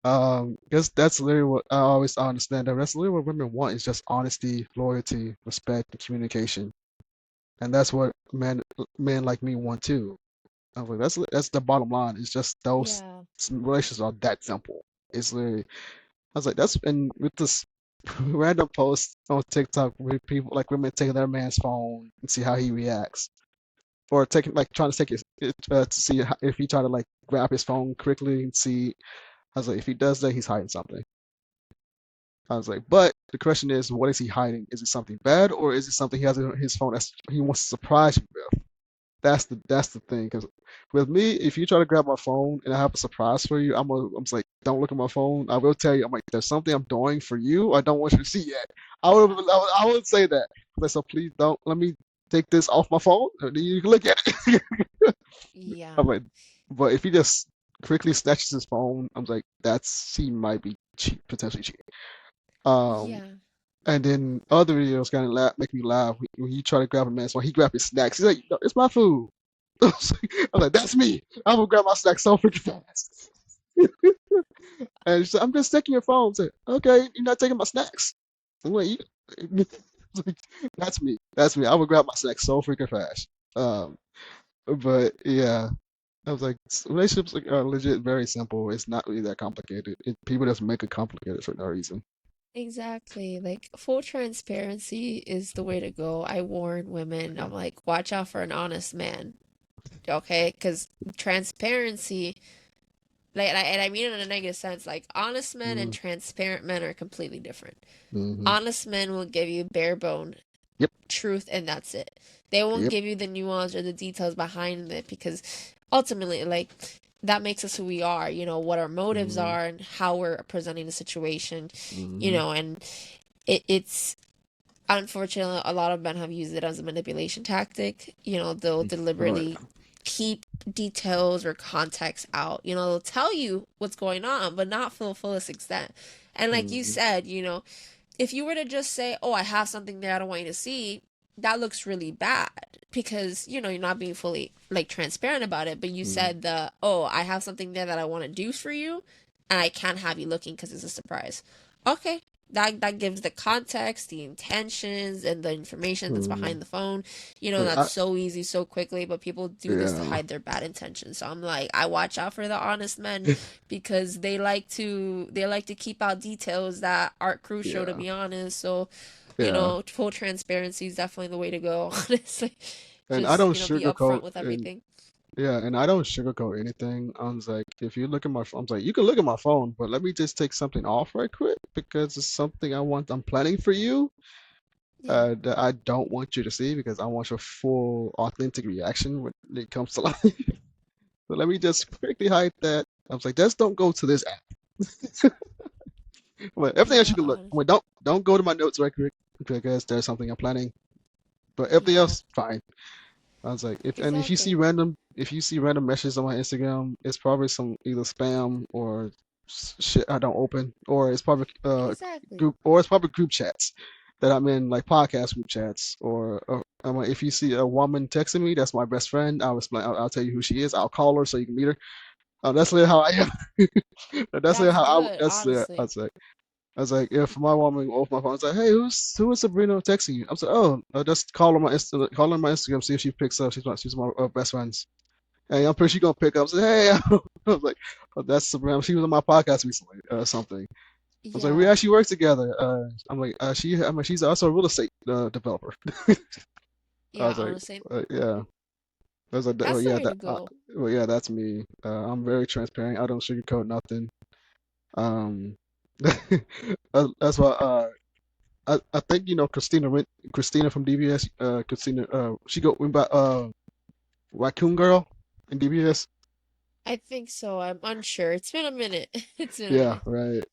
Because that's literally what I always understand. That that's literally what women want is just honesty, loyalty, respect, and communication, and that's what men like me want too. I was like, that's the bottom line. It's just those Yeah. relationships are that simple. It's literally. I was like, that's and with this random post on TikTok where people like women taking their man's phone and see how he reacts, or taking like trying to take to see if he try to like grab his phone quickly and see. I was like, if he does that, he's hiding something. I was like, but the question is, what is he hiding? Is it something bad, or is it something he has on his phone that he wants to surprise you with? That's the thing. Because with me, if you try to grab my phone and I have a surprise for you, I'm just like, don't look at my phone. I will tell you, I'm like, there's something I'm doing for you. I don't want you to see yet. Yeah. I would say that. Like, so please don't let me take this off my phone. And then you can look at it. I'm Yeah. like, but if he just quickly snatches his phone, I'm like, he might be potentially cheating. Um, Yeah. and then other videos kind of make me laugh when he try to grab a man's phone. He grab his snacks. He's like, no, it's my food. I'm like, that's me. I'm gonna grab my snacks so freaking fast. And she's like, I'm just taking your phone. I said, okay, you're not taking my snacks. I'm like, like, that's me. That's me. I would grab my snacks so freaking fast. Um, but yeah, I was like, relationships are legit very simple. It's not really that complicated. People just make it complicated for no reason. Exactly. Like full transparency is the way to go. I warn women, I'm like, watch out for an honest man. Okay? Because transparency, like, and I mean it in a negative sense, like honest men and Mm, transparent men are completely different. mm-hmm. Honest men will give you bare bone Yep. truth and that's it. They won't Yep. give you the nuance or the details behind it because ultimately, like, that makes us who we are, what our motives Mm-hmm. are and how we're presenting the situation, Mm-hmm. and it's unfortunately a lot of men have used it as a manipulation tactic. They'll Right. deliberately keep details or context out. They'll tell you what's going on, but not for the fullest extent. And like you Mm-hmm. said, if you were to just say, "Oh, I have something there I don't want you to see," that looks really bad because you're not being fully like transparent about it. But you Mm-hmm. said "Oh, I have something there that I want to do for you, and I can't have you looking because it's a surprise." Okay, that gives the context, the intentions, and the information that's Mm-hmm. behind the phone. Like That's so easy, so quickly, but people do this to yeah. hide their bad intentions. So I'm like, I watch out for the honest men because they like to keep out details that aren't crucial, to Yeah. be honest. So, Yeah. full transparency is definitely the way to go, honestly. And I Just, don't be upfront sugarcoat with and everything. Yeah, and I don't sugarcoat anything. I was like, if you look at my phone, I was like, you can look at my phone, but let me just take something off right quick because it's something I'm planning for you, Yeah. that I don't want you to see because I want your full authentic reaction when it comes to life. So let me just quickly hide that. I was like, just don't go to this app. But everything else you Yeah, can look. I mean, don't go to my notes right quick because there's something I'm planning. But everything yeah, else, fine. I was like, if you see exactly, random messages on my Instagram, it's probably some either spam or shit I don't open, or it's probably exactly. group chats that I'm in, like podcast group chats, or I'm like, if you see a woman texting me, that's my best friend. I'll tell you who she is. I'll call her so you can meet her. That's literally how I am. That's literally That's how good, that's it. honestly. I was like, if my woman opened my phone, I was like, hey, who is Sabrina texting you? I was like, oh, just call her on my Instagram, see if she picks up. She's my best friends. Hey, I'm pretty sure she's gonna pick up. I said, hey, I was like, oh, that's Sabrina. She was on my podcast recently, something. I was like, we Yeah, actually work together. She's also a real estate developer. I yeah, was like, honestly, yeah. I was like, well, that's the yeah, way to go. that's me. I'm very transparent. I don't sugarcoat nothing. Um, that's why. I think Christina from DBS. Christina. She went by Raccoon Girl in DBS. I think so. I'm unsure. It's been a minute. It's been a Yeah, minute. right.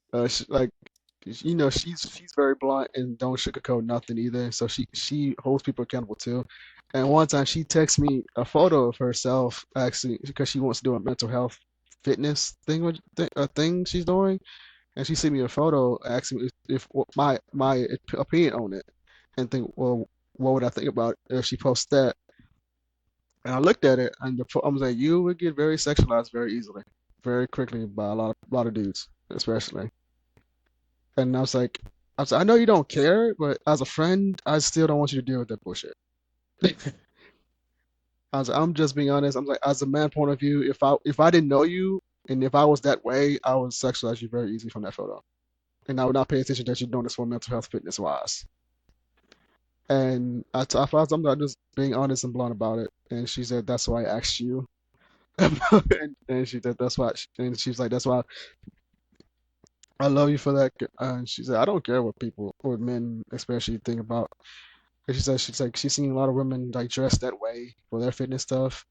Like she's very blunt and don't sugarcoat nothing either. So she holds people accountable too. And one time she texted me a photo of herself actually because she wants to do a mental health fitness thing she's doing, and she sent me a photo asking me if my opinion on it, and think, well, what would I think about it if she posts that? And I looked at it, and I was like, you would get very sexualized very easily, very quickly by a lot of dudes, especially. And I was like, I know you don't care, but as a friend, I still don't want you to deal with that bullshit. I was like, I'm just being honest. I'm like, as a man point of view, if I didn't know you and if I was that way, I would sexualize you very easily from that photo, and I would not pay attention that you're doing this for mental health, fitness wise. And I thought I'm just being honest and blunt about it. And she said, that's why I asked you. And she said, that's why. And she's like, that's why I love you for that. And she said, I don't care what people or men especially think about. And she said, she's seen a lot of women like dressed that way for their fitness stuff.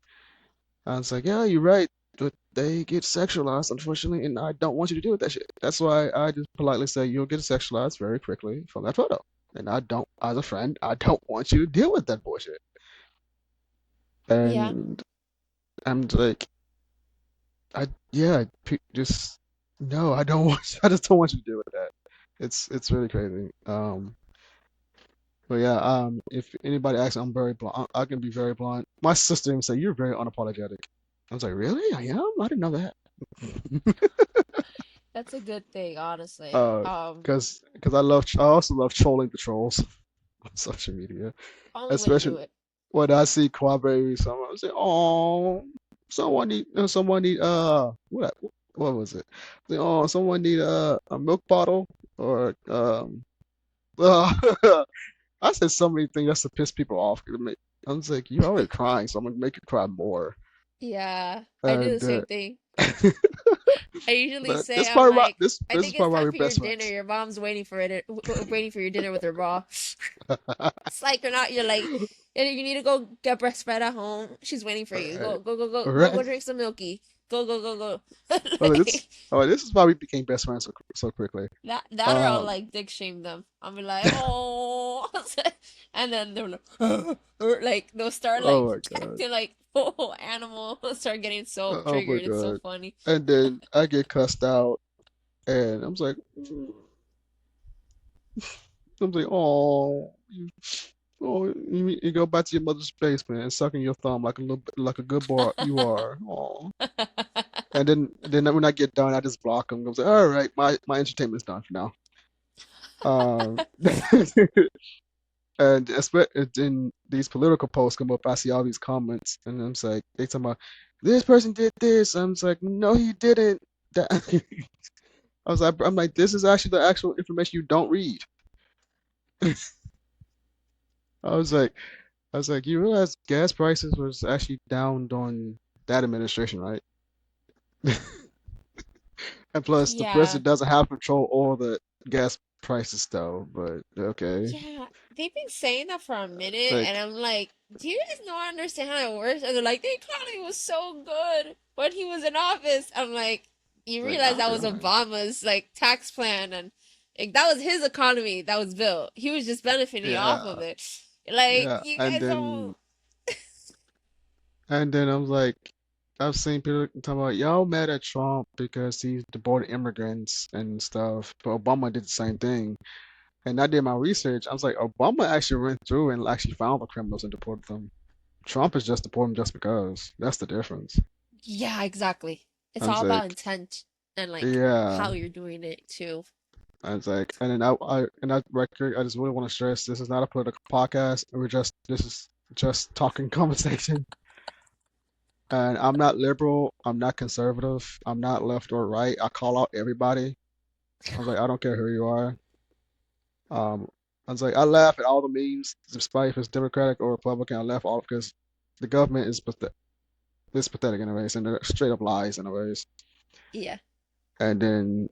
And it's like, yeah, you're right. But they get sexualized, unfortunately, and I don't want you to deal with that shit. That's why I just politely say you'll get sexualized very quickly from that photo. And I don't, as a friend, I don't want you to deal with that bullshit. Yeah, And I'm like, yeah, just no, I don't want, I just don't want you to deal with that. It's really crazy. But yeah, if anybody asks, I'm very blunt. I can be very blunt. My sister even said you're very unapologetic. I was like, really? I am? I didn't know that. that's a good thing, honestly. uh, because I also love trolling the trolls on social media, Only way to especially do it. when I see Quabre someone I say, oh, someone need what was it? Say, oh, someone need a milk bottle or uh, I said so many things just to piss people off. I was like, you're already crying, so I'm gonna make you cry more. Yeah, I do the And same thing. I usually but say, I'm like, I this is think it's part why time we're for your best dinner. friends. Your mom's waiting for it, waiting for your dinner with her bra. It's like you're not. You're like, you need to go get breastfed at home. She's waiting for you. Right. Go, go, go, go, go, Right. go. Drink some milky. Go, go, go, go. Well, this Like, oh, this is why we became best friends so quickly. that or I'll Um, like dick shame them. I'll be like, oh, and then they're like, or like they'll start oh like my God. acting like oh animal. Start getting so Oh my triggered. It's so God. funny. And then I get cussed out, and I'm like, you go back to your mother's basement and sucking your thumb like a good boy you are. Oh. And then when I get done, I just block them. I was like, all right, my entertainment's done for now. Um, and in these political posts come up, I see all these comments, and I'm just like, they talking about this person did this. I'm just like, no, he didn't. That, I'm like, this is actually the actual information you don't read. I was like, you realize gas prices was actually down during that administration, right? And plus, the Yeah. president doesn't have control over the gas prices, though. But okay, Yeah, they've been saying that for a minute, and like I'm like, do you guys not understand how it works? And they're like, the economy was so good when he was in office. I'm like, you realize not that was really. Obama's like tax plan, and like that was his economy that was built. He was just benefiting off of Yeah, it. Like, yeah. you guys don't. And then I was like, I've seen people talking about y'all mad at Trump because he deported immigrants and stuff, but Obama did the same thing. And I did my research. I was like, Obama actually went through and actually found the criminals and deported them. Trump is just deporting just because. That's the difference. Yeah, exactly. It's I was all about like, intent and like yeah. how you're doing it too. I was like, and then in that record, I just really want to stress this is not a political podcast. This is just talking conversation. And I'm not liberal. I'm not conservative. I'm not left or right. I call out everybody. I was like, I don't care who you are. Um, I was like, I laugh at all the memes, despite if it's Democratic or Republican. I laugh all because the government is pathetic in a ways, and they're straight up lies in a ways. Yeah. And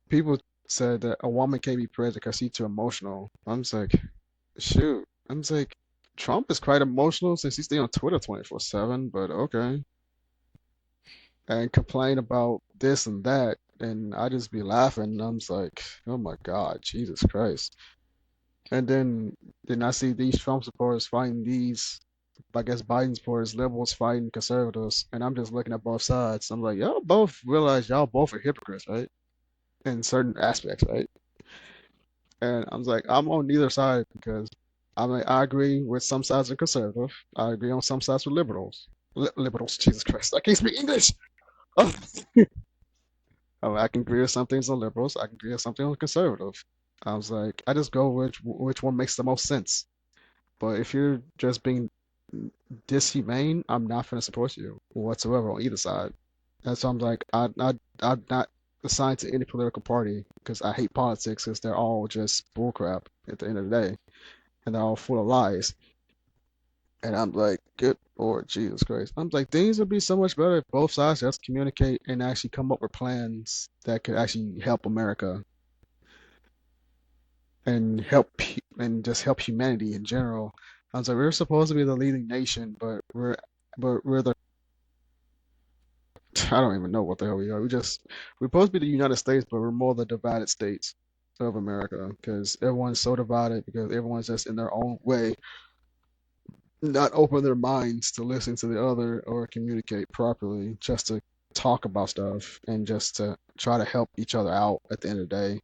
people said that a woman can't be president because she's too emotional. I'm just like, shoot. I'm just like, Trump is quite emotional since he's staying on Twitter 24/7, but okay. And complain about this and that, and I just be laughing. I'm just like, oh my God, Jesus Christ. And then I see these Trump supporters fighting these, I guess Biden supporters, liberals fighting conservatives, and I'm just looking at both sides. I'm like, y'all both realize y'all both are hypocrites, right? In certain aspects, right? And I was like, I'm on neither side because I mean, I agree with some sides are conservative. I agree on some sides with liberals. Liberals, Jesus Christ, I can't speak English. Oh, I can agree with some things on liberals. I can agree with something on conservative. I was like, I just go which one makes the most sense. But if you're just being dishumane, I'm not going to support you whatsoever on either side. And so I'm like, I'm not assigned to any political party because I hate politics because they're all just bullcrap at the end of the day, and they're all full of lies. And I'm like, good Lord Jesus Christ. I'm like, things would be so much better if both sides just communicate and actually come up with plans that could actually help America and and just help humanity in general. I was like, we're supposed to be the leading nation, but we're the I don't even know what the hell we are. We're supposed to be the United States, but we're more the divided states of America because everyone's so divided because everyone's just in their own way, not open their minds to listen to the other or communicate properly, just to talk about stuff and just to try to help each other out at the end of the day.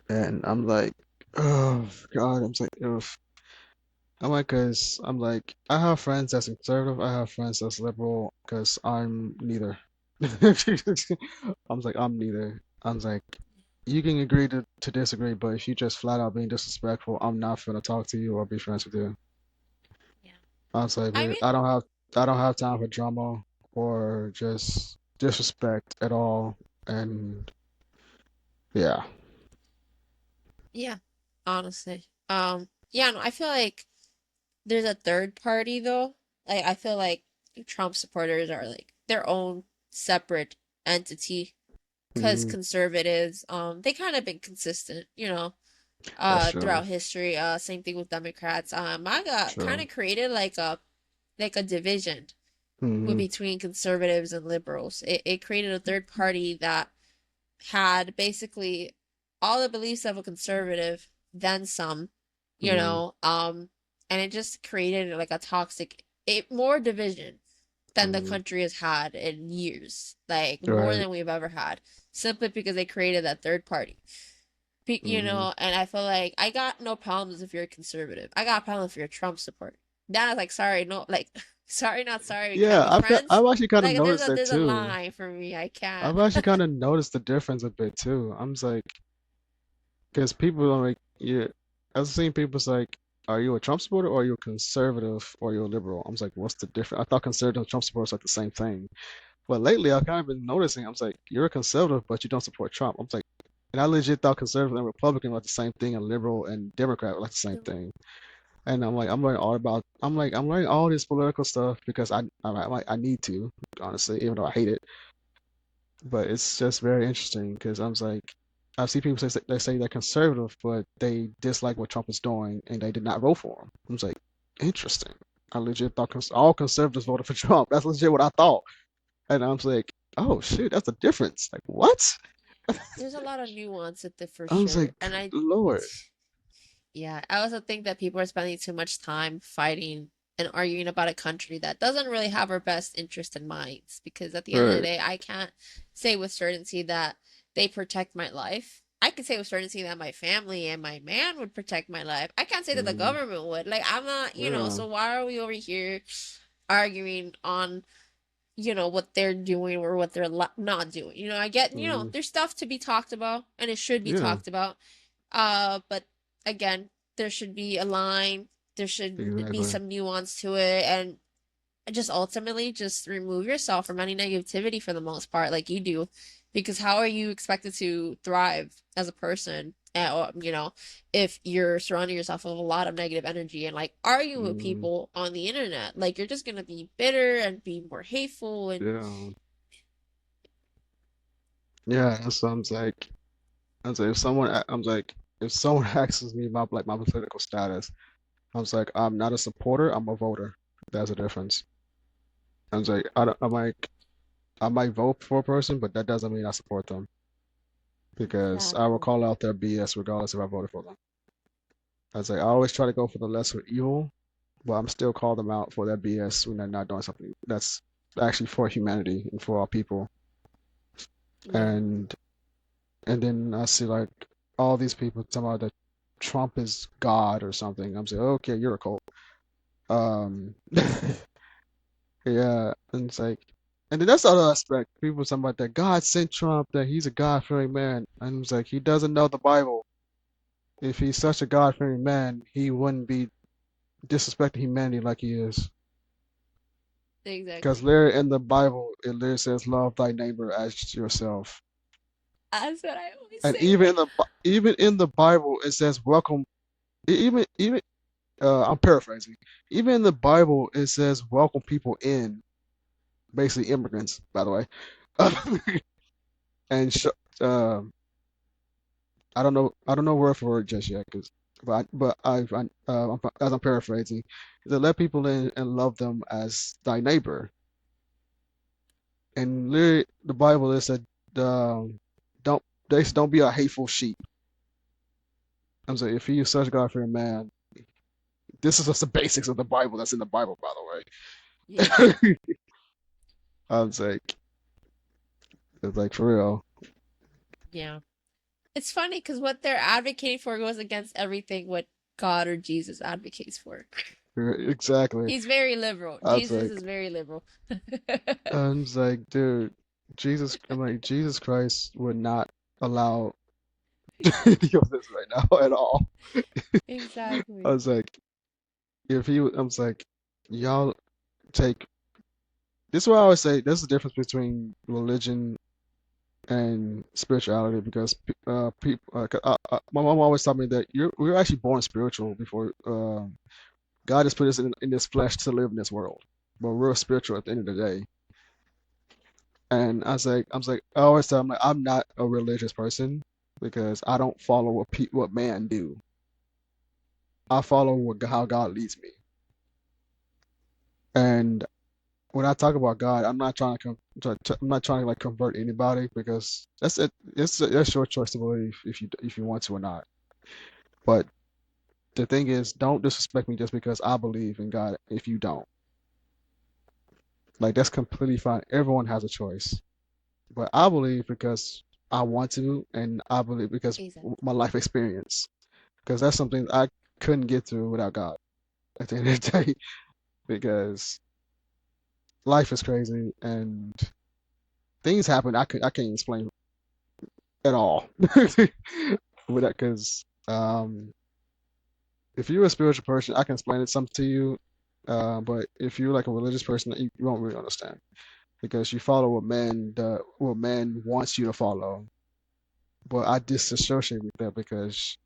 And I'm like, oh God, I'm like, ugh. I'm like, cause I'm like, I have friends that's conservative, I have friends that's liberal, cause I'm neither. I'm like, I'm neither. I'm like, you can agree to disagree, but if you just flat out being disrespectful, I'm not gonna talk to you or be friends with you. Yeah. I was like, I mean, I don't have time for drama or just disrespect at all. And yeah. yeah, honestly. Yeah, no, I feel like there's a third party though. Like I feel like Trump supporters are like their own separate entity because Hmm. conservatives, they kind of been consistent, That's true. throughout history. Same thing with Democrats. MAGA kind True. of created like a division with Hmm. between conservatives and liberals. It created a third party that had basically all the beliefs of a conservative, then some, you Hmm. know, um, and it just created like a toxic, more division than the Hmm. country has had in years, like more Right. than we've ever had, simply because they created that third party. Hmm. And I feel like I got no problems if you're a conservative. I got problems if you're a Trump supporter. That's like sorry, no, like sorry, not sorry. We can't Yeah, be friends. I've actually kind of Like there's noticed a that there's a too. line for me. I can't. I've actually kind of noticed the difference a bit too. I'm just like, because people are like, yeah, I've seen people's like, are you a Trump supporter or are you a conservative or you're a liberal? I'm just like, what's the difference? I thought conservative and Trump supporters like the same thing. But lately, I've kind of been noticing, I'm just like, you're a conservative, but you don't support Trump. I'm just like, and I legit thought conservative and Republican were like the same thing, and liberal and Democrat were like the same thing. And I'm learning all about I'm learning all this political stuff because I need to, honestly, even though I hate it. But it's just very interesting because I'm like, I see people say they say they're conservative, but they dislike what Trump is doing and they did not vote for him. I'm like, interesting. I legit thought all conservatives voted for Trump. That's legit what I thought. And I'm like, oh shit, that's the difference. Like what? There's a lot of nuance with it for I was sure. like, And good Lord. yeah, I also think that people are spending too much time fighting and arguing about a country that doesn't really have our best interest in minds. Because at the end of the Right. day, I can't say with certainty that they protect my life. I can say with certainty that my family and my man would protect my life. I can't say that the Mm, government would. Like, I'm not, yeah. so why are we over here arguing on, what they're doing or what they're not doing? I get, Mm, there's stuff to be talked about and it should be yeah. talked about. But again, there should be a line. There should be Exactly. some nuance to it, and just ultimately just remove yourself from any negativity for the most part, like you do, because how are you expected to thrive as a person? If you're surrounding yourself with a lot of negative energy and like arguing with Mm, people on the internet, like you're just gonna be bitter and be more hateful and yeah. Yeah. So I'm like, I'm like, if someone asks me about like my political status, I was like, I'm not a supporter, I'm a voter. That's a difference. I was like, I might vote for a person, but that doesn't mean I support them because I will exactly. call out their BS regardless if I voted for them. I was like, I always try to go for the lesser evil, but I'm still call them out for their BS when they're not doing something that's actually for humanity and for our people. Yeah. And then I see like all these people talking about that Trump is God or something. I'm saying, okay, you're a cult. Um, yeah, and it's like, and then that's the other aspect. People talking about that God sent Trump, that he's a God-fearing man, and it's like he doesn't know the Bible. If he's such a God-fearing man, he wouldn't be disrespecting humanity like he is. Because Exactly. literally in the Bible, it literally says, "Love thy neighbor as yourself." That's what I always And say. even in the Bible, it says, "Welcome." Even I'm paraphrasing. Even in the Bible, it says, "Welcome people in." Basically, immigrants, by the way. and sh um I don't know word for word just yet, cause but as I'm paraphrasing, to let people in and love them as thy neighbor. And literally, the Bible is said, um, don't don't be a hateful sheep. I'm saying if he is such God fearing man, this is just the basics of the Bible that's in the Bible, by Yeah. the way. I was like, it's like for real. Yeah. It's funny because what they're advocating for goes against everything what God or Jesus advocates for. Exactly. He's very liberal. I was Jesus like, is very liberal. dude, I'm like, Jesus Christ would not allow any of this right now at all. I Exactly. was like, I was like, y'all take, this is what I always say, there's a difference between religion and spirituality because people, my mom always taught me that we're actually born spiritual before God has put us in this flesh to live in this world, but we're spiritual at the end of the day. And I always tell them like I'm not a religious person because I don't follow what man do. I follow how God leads me. And when I talk about God, I'm not trying to I'm not trying to like convert anybody because that's it. That's your choice to believe if you want to or not. But the thing is, don't disrespect me just because I believe in God. If you don't, like that's completely fine. Everyone has a choice. But I believe because I want to, and I believe because Exactly. my life experience. Because that's something I couldn't get through without God at the end of the day. Because life is crazy and things happen I can't explain at all. With that, because if you're a spiritual person, I can explain it some to you. But if you're like a religious person, you won't really understand because you follow what man wants you to follow. But I disassociate with that because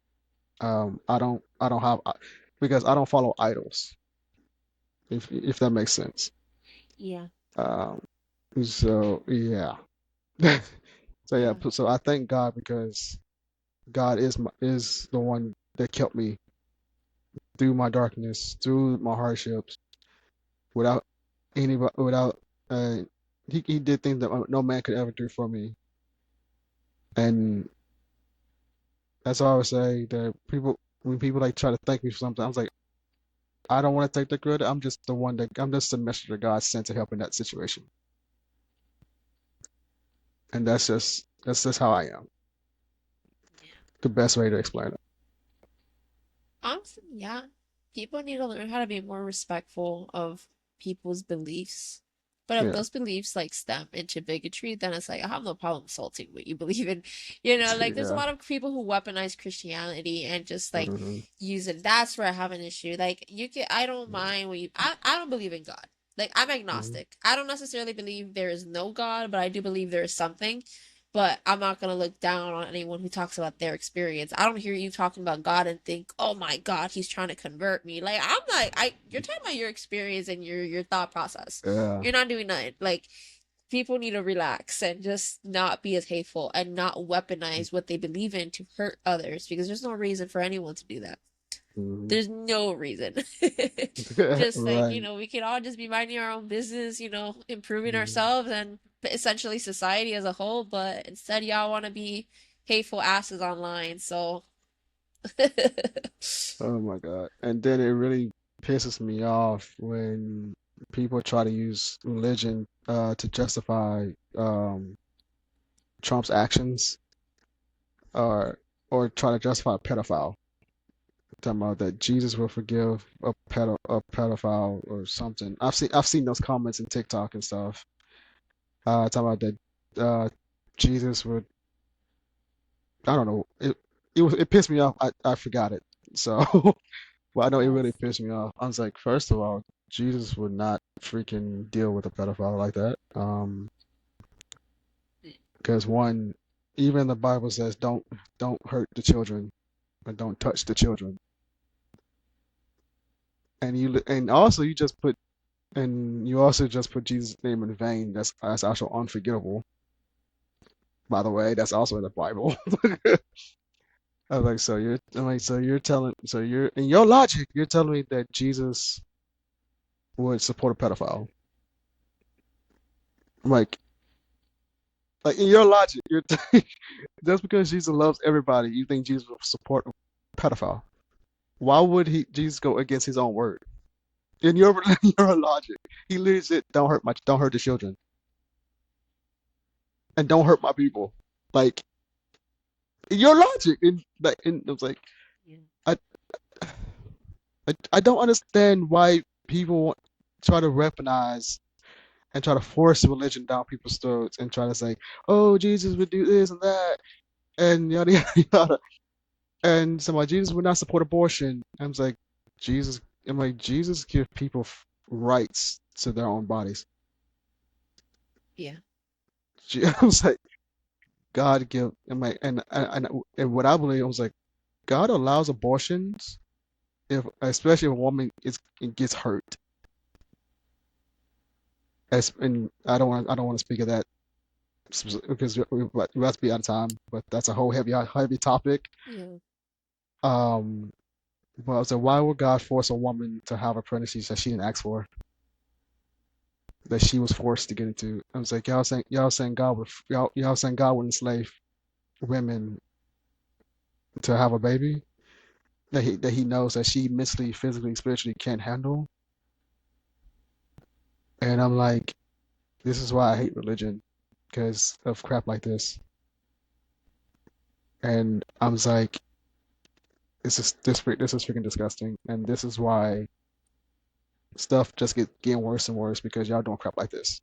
I don't have. because I don't follow idols, if that makes sense. Yeah. Um, so yeah, so yeah, Yeah. so I thank God because God is the one that kept me through my darkness, through my hardships, without anybody, without uh, he did things that no man could ever do for me, and that's all I would say. That people, when people like try to thank me for something, I was like, I don't want to take the credit. I'm just the messenger God sent to help in that situation, and that's just how I am. The best way to explain it. Honestly, yeah. People need to learn how to be more respectful of people's beliefs. But if Yeah, those beliefs like stem into bigotry, then it's like I have no problem insulting what you believe in. Like there's a yeah, lot of people who weaponize Christianity and just like hmm use it. That's where I have an issue. Like you can I don't mind when I don't believe in God. Like I'm hmm agnostic. I don't necessarily believe there is no God, but I do believe there is something. But I'm not gonna look down on anyone who talks about their experience. I don't hear you talking about God and think, "Oh my God, he's trying to convert me." Like I'm not. You're talking about your experience and your thought process. yeah, You're not doing nothing. Like people need to relax and just not be as hateful and not weaponize what they believe in to hurt others because there's no reason for anyone to do that. hmm There's no reason. Just like, right. we can all just be minding our own business, improving Mhm. ourselves and essentially society as a whole, but instead y'all want to be hateful asses online. So, Oh my God. And then it really pisses me off when people try to use religion to justify Trump's actions or try to justify a pedophile. Talking about that Jesus will forgive a pedophile or something. I've seen those comments in TikTok and stuff. Talking about that Jesus would I don't know. It pissed me off. I forgot it. So well, I know it really yes. pissed me off. I was like, first of all, Jesus would not freaking deal with a pedophile like that. Because one, even the Bible says don't hurt the children and don't touch the children. And also you also just put Jesus' name in vain. That's also unforgettable. By the way, that's also in the Bible. I was like, so you're telling, so you're in your logic, you're telling me that Jesus would support a pedophile. I'm like in your logic, just because Jesus loves everybody, you think Jesus will support a pedophile? Why would Jesus go against his own word? In your in your logic, he literally said, don't hurt the children, and don't hurt my people." Like in your logic, and it was like, Yeah. I, I don't understand why people try to weaponize and try to force religion down people's throats and try to say, "Oh, Jesus would do this and that," and yada yada yada. And so my Jesus would not support abortion. I was like, Jesus, I'm like, Jesus give people rights to their own bodies. Yeah. I was like, God give, and what I believe, I was like, God allows abortions if, especially if a woman gets hurt. And I don't want to speak of that because we have to be out of time. But that's a whole heavy topic. Yeah. Um, but I was like, why would God force a woman to have a pregnancy that she didn't ask for? That she was forced to get into. I was like, y'all saying God would enslave women to have a baby that he knows that she mentally, physically, spiritually can't handle. And I'm like, this is why I hate religion because of crap like this. And I was like, this is freaking disgusting. And this is why stuff just getting worse and worse because y'all doing crap like this.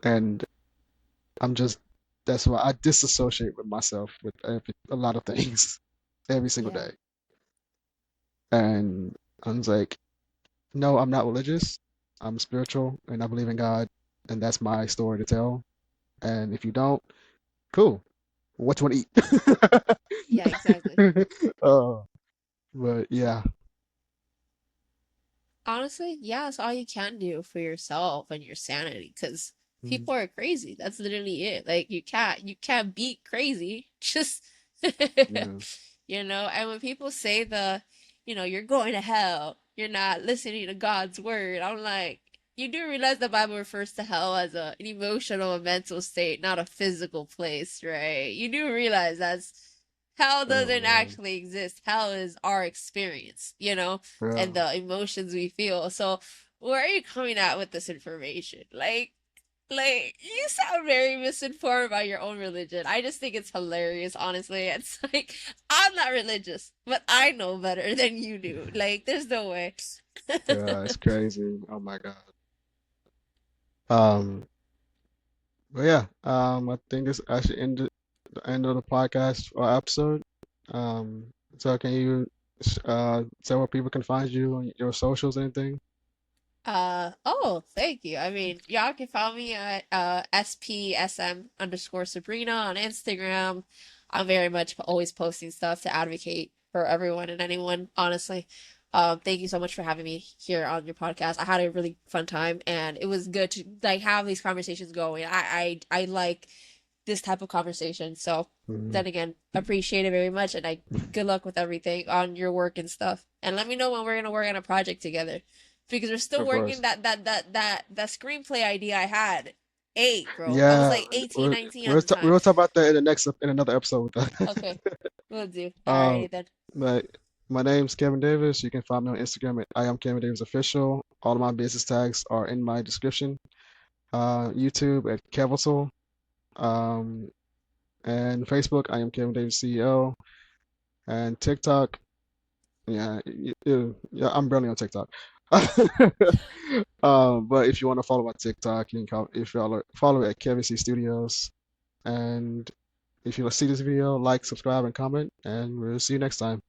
And I'm just that's why I disassociate with myself with a lot of things every single Yeah. day. And I was like, no, I'm not religious. I'm spiritual and I believe in God, and that's my story to tell. And if you don't, cool. What you want to Yeah, exactly. eat? uh, But yeah. Honestly, yeah, it's all you can do for yourself and your sanity because Mm, people are crazy. That's literally it. Like you can't beat crazy. Just yeah. and when people say you're going to hell, you're not listening to God's word. I'm like, you do realize the Bible refers to hell as an emotional and mental state, not a physical place, right? You do realize hell Oh doesn't man. actually exist. Hell is our experience, Yeah. and the emotions we feel. So where are you coming at with this information? Like you sound very misinformed about your own religion. I just think it's hilarious, honestly. It's like I'm not religious, but I know better than you do. Like there's no way. Yeah, it's crazy. Oh my God. Um, but yeah, I think it's actually the end of the podcast or episode. Um, so can you say where people can find you on your socials, anything? Oh, thank you. I mean, y'all can follow me at SPSM underscore Sabrina on Instagram. I'm very much always posting stuff to advocate for everyone and anyone, honestly. Thank you so much for having me here on your podcast. I had a really fun time and it was good to like have these conversations going. I like this type of conversation. So Mhm. then again, appreciate it very much and I good luck with everything on your work and stuff. And let me know when we're gonna work on a project together because we're still Of working course. that screenplay idea I had. Eight, bro. I was Yeah, like 18, we're 19 at the we time. will talk about that in the next in another episode. Okay, we'll do. Um, Alrighty then. but my name's Kevin Davis. You can find me on Instagram at I am Kevin Davis Official. All of my business tags are in my description. YouTube at Kevirsyle. Um, and Facebook, I am Kevin Davis CEO. And TikTok, yeah, yeah, I'm barely on TikTok. But if you want to follow my TikTok, you can if you follow it at Kevin C Studios. And if you see this video, like, subscribe, and comment, and we'll see you next time.